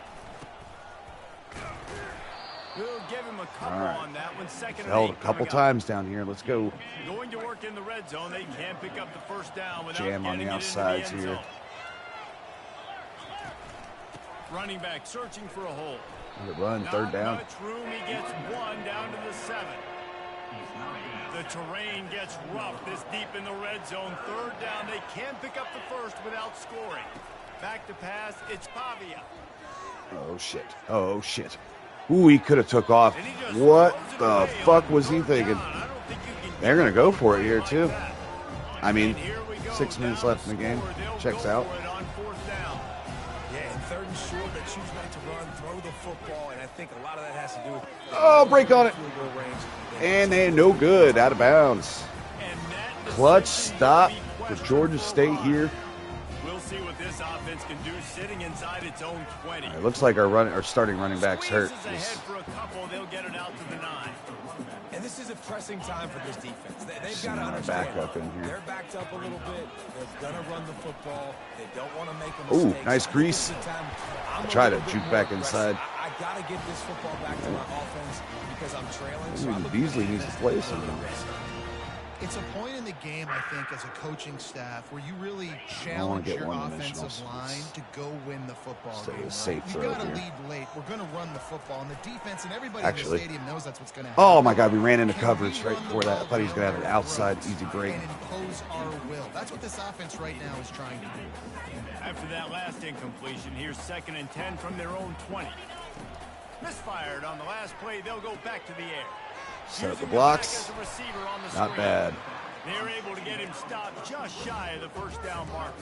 We'll give him a couple All right. on that one. Second and Held a 8 couple coming up. times down here. Let's go. Going to work in the red zone. They can't pick up the first down without Jam on getting the it outsides into the end here. zone. Running back searching for a hole. Let it run. Not 3rd down. much room. He gets one down to the 7. The terrain gets rough this deep in the red zone. 3rd down. They can't pick up the first without scoring. Back to pass. It's Pavia. Oh shit. Oh shit. Ooh, he could have took off. And he just What throws it the away fuck on was he 3rd thinking? down. I don't think you can They're gonna go for it here like too. that. I mean, And here we go. 6 minutes Down left in the game. score. They'll Checks go out. for it on 4th football, and I think a lot of that has to do with break on it. field goal range. And they no good, out of bounds. And that Clutch decision stop will be for questionable Georgia State line. here. We'll see what this offense can do sitting inside its own 20. It looks like our starting running back's hurt. Squeezes ahead for a couple, they'll get it out to the 9. And this is a pressing time for this defense. They've See got to my understand. backup in here. They're backed up a little bit. They're going to run the football. They don't want to make a Ooh, mistake. nice So I think grease. this is a time I'm a Try to little bit juke more back aggressive. inside. I got to get this football back to my offense because I'm trailing. So Ooh, I'm Beasley needs to play some. It's a point in the game, I think, as a coaching staff, where you really challenge get your one-dimensional. offensive line to go win the football Stay game. a safe You throw got to here. lead late. We're going to run the football, and the defense and everybody Actually. in the stadium knows that's what's going to happen. Oh my God, we ran into Can coverage we right run the before that. I ball thought he was going to have an down outside their easy throats break. and impose our will. That's what this offense right now is trying to do. After that last incompletion, here's 2nd and 10 from their own 20. Misfired on the last play, they'll go back to the air. Set up the Using blocks. back as a receiver on the Not screen. bad. They're able to get him stopped just shy of the first down marker.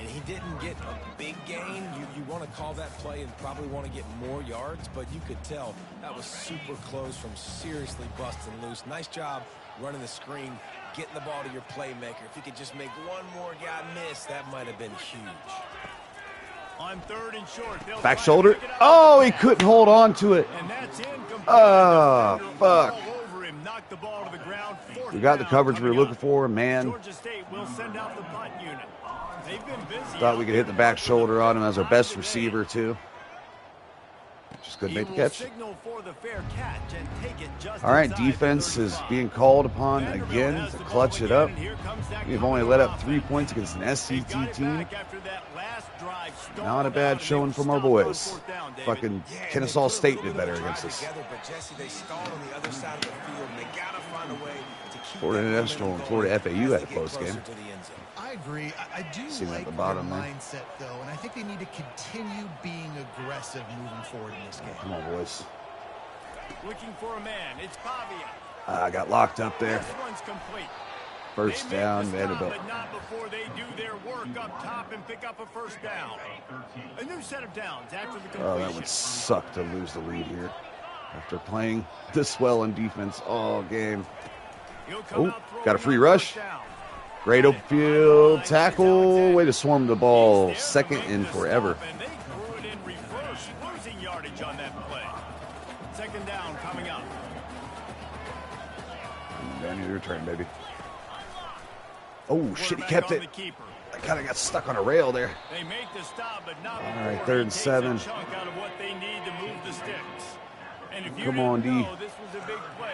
And he didn't get a big gain. You want to call that play and probably want to get more yards, but you could tell that was super close from seriously busting loose. Nice job running the screen, getting the ball to your playmaker. If you could just make one more guy miss, that might have been huge. On 3rd and short, they'll Back try to shoulder. pick it up Oh, with he the pass. couldn't hold on to it. And that's incomplete. Oh, Defender fuck. all over him, knocked the ball to the ground. We got the Fourth coverage down we were coming looking up. for, man. Georgia State will send out the punt unit. They've been busy. Thought we could hit the back shoulder on him as our best receiver, too. Just couldn't He make the will catch. signal for the fair catch and take it just All right, inside the defense is 35. being called upon Vanderbilt again has to the ball clutch it again, up. and here comes that We've only let up 3 offense. points against an They got SEC it team. back after that last drive stalled Not a out, bad and they showing were from our stopped on boys. 4th down, David. Fucking Yeah, and Kennesaw they put a State little did bit better of a against drive us. together, but Jesse, they stalled on the other side of the field, and they got to find a way to keep Florida that International momentum and Florida going FAU as had they a get close closer game. to the end zone. I agree. I do Seen like at the bottom their there. mindset, though, and I think they need to continue being aggressive moving forward in this game. Come on, boys. Looking for a man. It's Pavia. I got locked up there. This one's complete. First They make down, the stop, Vanderbilt. but not before they do their work up top and pick up a first down. A new set of downs after the completion. Oh, that would suck to lose the lead here. After playing this well in defense all game. He'll come Oh, out throwing got a free on rush. first down. Great open field tackle. Way to swarm the ball. He's there to Second make in the forever. stop, and they threw it in reverse, losing yardage on that play. 2nd down coming up. Don't need to return, baby. Oh, shit, he Quarterback kept on it. the keeper. I kind of got stuck on a rail there. They make the stop, but not All before right, he 3rd and takes 7. a chunk out of what they need to move the sticks. And if you Come didn't on, D. know this was a big play,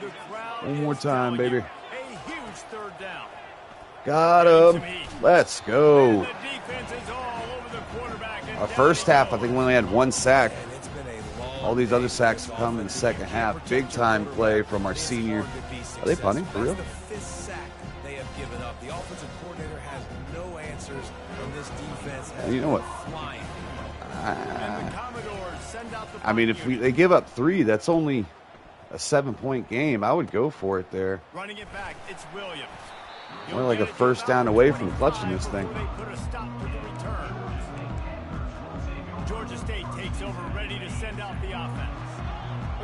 the crowd One more is time, telling you, baby. a huge 3rd down. Got him. Let's go. And the defense is all over the quarterback. And Our down first he half, I goes. think we only had 1 sack. And it's been a long All these other day sacks for have this come in the offense. second They half. protect Big your time quarterback. play from our It's senior. hard to be Are they punting for real? That's the 5th sack they have given up. The offensive coordinator has no answers from this defense. You know what? Flying. And the Commodores send out the I mean, if they give up 3, that's only a 7-point game. I would go for it there. running it back, it's Williams. We're like a first down away from clutching this thing. They put a stop to the return. Georgia State takes over, ready to send out the offense.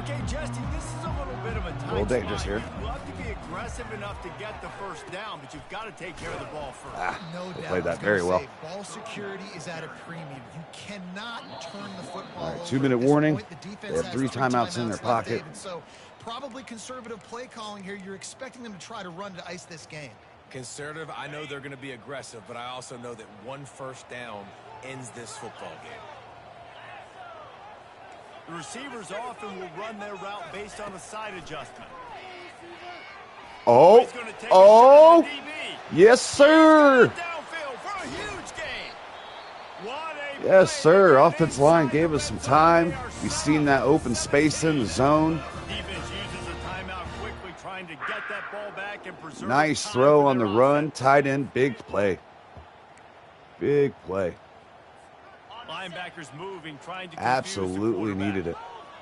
Okay, Jesse, this is a little bit of a tight little dangerous spot. here. You'd love to be aggressive enough to get the first down, but you've got to take care of the ball first. No They doubt. played that I was gonna very well. say, ball security is at a premium. You cannot turn the football All right, over. 2-minute At this warning. point, the defense They have has 3 timeouts in their left, pocket. David, so probably conservative play calling here. You're expecting them to try to run to ice this game. Conservative, I know they're going to be aggressive, but I also know that 1 first down ends this football game. The receivers often will run their route based on a side adjustment. Oh, He's gonna take a oh, shot at the DB. yes, sir. Downfield for a huge gain. What a Yes, play. sir. They're Offensive line inside gave the us some red zone. time. They are We've seen that open space in the zone. Defense uses a timeout quickly, trying to get that ball back and preserve Nice time throw for on the their run. offense. Tight end, big play. Big play. Linebackers moving, trying to confuse the Absolutely quarterback. needed it.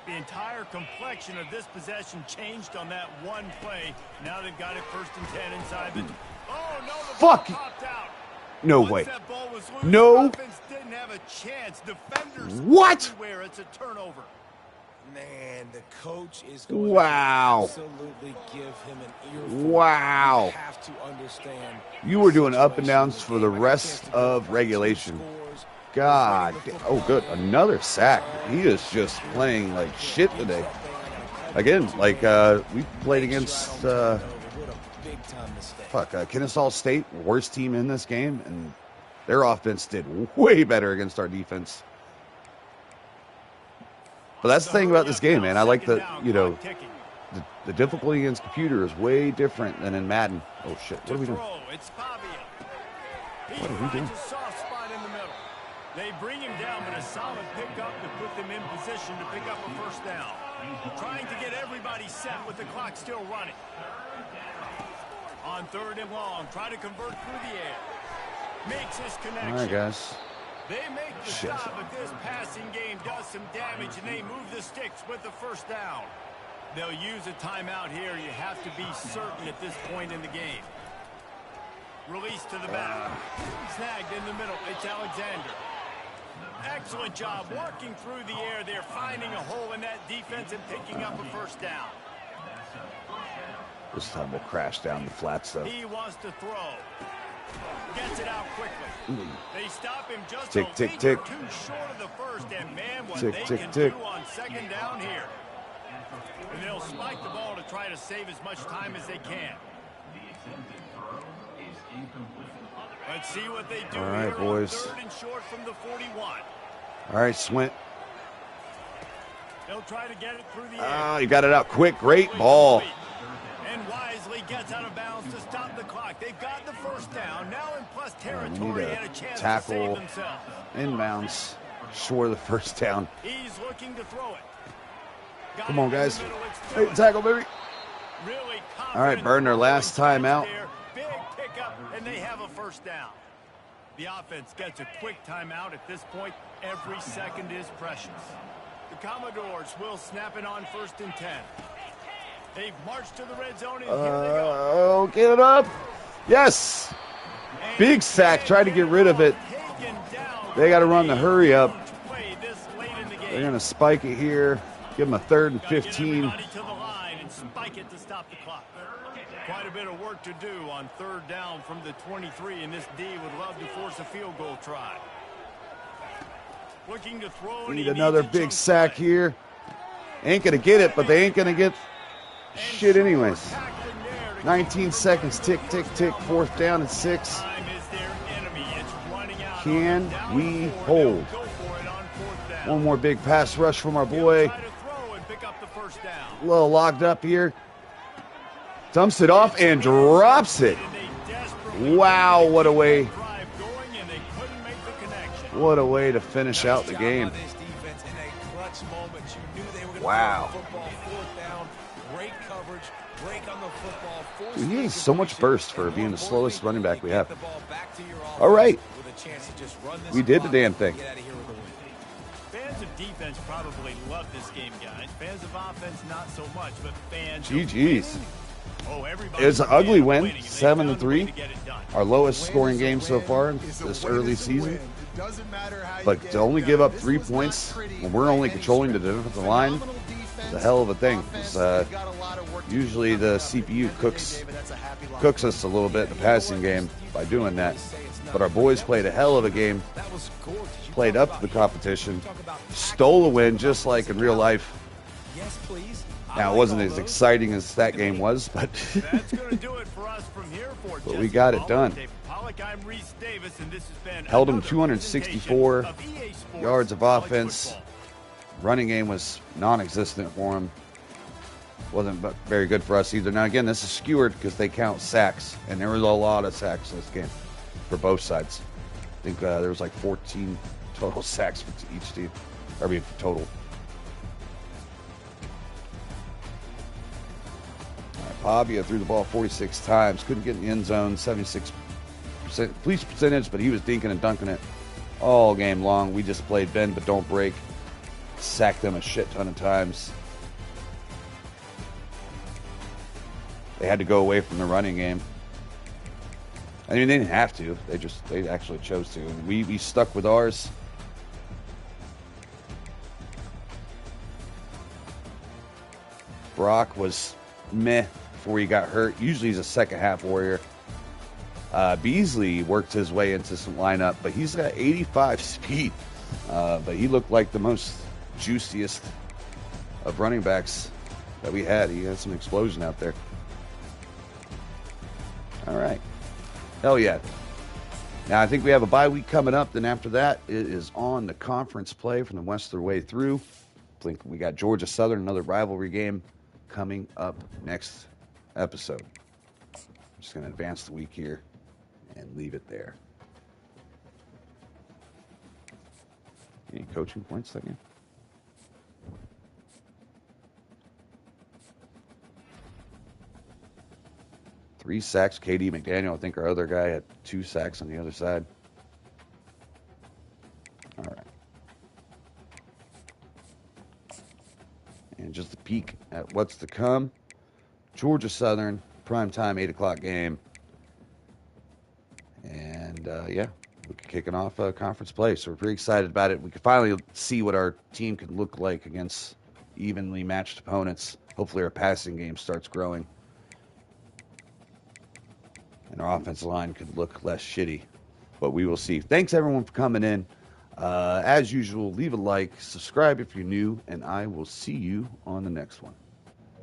The entire complexion of this possession changed on that one play. Now they've got it 1st and 10 inside the... Oh, no, the Fuck. ball popped out. No Once way. that ball was loose, No. offense didn't have a chance. Defenders What? everywhere. It's a turnover. Man, the coach is going Wow. to absolutely give him an earful. Wow. You have to understand. You were doing the up and situation downs in for game. the I got a rest chance to go of by 2 regulation. scores. God. Winning the Oh, football good. game. Another sack. He is just playing like shit today. Again, like we played against Kennesaw State, worst team in this game, and their offense did way better against our defense. But that's the thing about this game, man. I like the, you know, the difficulty against computer is way different than in Madden. Oh shit! What are we doing? What are we doing? A soft spot in the middle. They bring him down, but a solid pickup to put them in position to pick up a first down. Trying to get everybody set with the clock still running. On 3rd and long, try to convert through the air. Makes his connection. All right, guys. They make the stop, but this passing game does some damage, and they move the sticks with the first down. They'll use a timeout here. You have to be certain at this point in the game. Release to the back. Snagged in the middle. It's Alexander. Excellent job working through the air there, finding a hole in that defense and picking up a first down. This time we'll crash down the flats, though. He wants to throw. Gets it out quickly. They stop him just tick, a tick, tick. too short of the first, and man, what Tick, they tick, can tick. do on 2nd down here. And they'll spike the ball to try to save as much time as they can. Let's see what they do. All right, here boys. On 3rd and short from the 41. All right, Swint. They'll try to get it through the air. Oh, you got it out quick. Great ball. And wisely gets out of bounds to stop the clock. They've got the first down. Now in plus We territory need and a chance to tackle save themselves. inbounds. Short of the first down. He's looking to throw it. Got Come it on, in the guys. middle. It's Hey, through. tackle, baby. Really All right, burn their last time out. there. Big pickup, and they have a first down. The offense gets a quick timeout. At this point, every second is precious. The Commodores will snap it on 1st and 10. They've marched to the red zone, and here they go. Oh, get it up. Yes. Big sack. Tried to get rid of it. Taken down. They got to run the hurry up. Play this late in the game. They're going to spike it here. Give them a 3rd and Gotta get 15. everybody to the line and spike it to stop the clock. Quite a bit of work to do on 3rd down from the 23, and this D would love to force a field goal try. Looking to throw. Need another big sack here. Ain't going to get it, but they ain't going to get shit anyways. 19 seconds. Tick, tick, tick. 4th down and 6. Can we hold? One more big pass rush from our boy. A little locked up here. Dumps it off and drops it. Wow, what a way. What a way to finish out the game. Wow. Dude, he has so much burst for being the slowest running back we have. All right. We did the damn thing. Fans of defense probably love this game, guys. Fans of offense, not so much, but fans. GG's. Oh, It's an ugly win, 7-3. Our lowest scoring game so far in this early season. But to only give up 3 points when we're only controlling the defensive line is a hell of a thing. Usually the CPU cooks us a little bit in the passing game by doing that. But our boys played a hell of a game, played up to the competition, stole a win just like in real life. Now, it wasn't as exciting as that game was, but but we got it done. Held them 264 yards of offense. Running game was non-existent for them. Wasn't very good for us either. Now, again, this is skewered because they count sacks, and there was a lot of sacks in this game for both sides. I think there was like 14 total sacks for each team. I mean, total. Pavia threw the ball 46 times. Couldn't get in the end zone. 76% police percentage, but he was dinking and dunking it all game long. We just played bend but don't break. Sacked them a shit ton of times. They had to go away from the running game. I mean, they didn't have to. They actually chose to. And we stuck with ours. Brock was meh before he got hurt. Usually he's a second half warrior. Beasley worked his way into some lineup, but he's got 85 speed. But he looked like the most juiciest of running backs that we had. He had some explosion out there. All right. Hell yeah. Now, I think we have a bye week coming up. Then after that, it is on the conference play from the West of the way through. I think we got Georgia Southern, another rivalry game coming up next episode. I'm just going to advance the week here and leave it there. Any coaching points second? Three sacks. KD McDaniel, I think our other guy, had 2 sacks on the other side. All right. And just a peek at what's to come. Georgia Southern, primetime 8 o'clock game. And, yeah, we're kicking off conference play. So we're pretty excited about it. We can finally see what our team can look like against evenly matched opponents. Hopefully our passing game starts growing. And our offensive line could look less shitty. But we will see. Thanks, everyone, for coming in. As usual, leave a like, subscribe if you're new, and I will see you on the next one.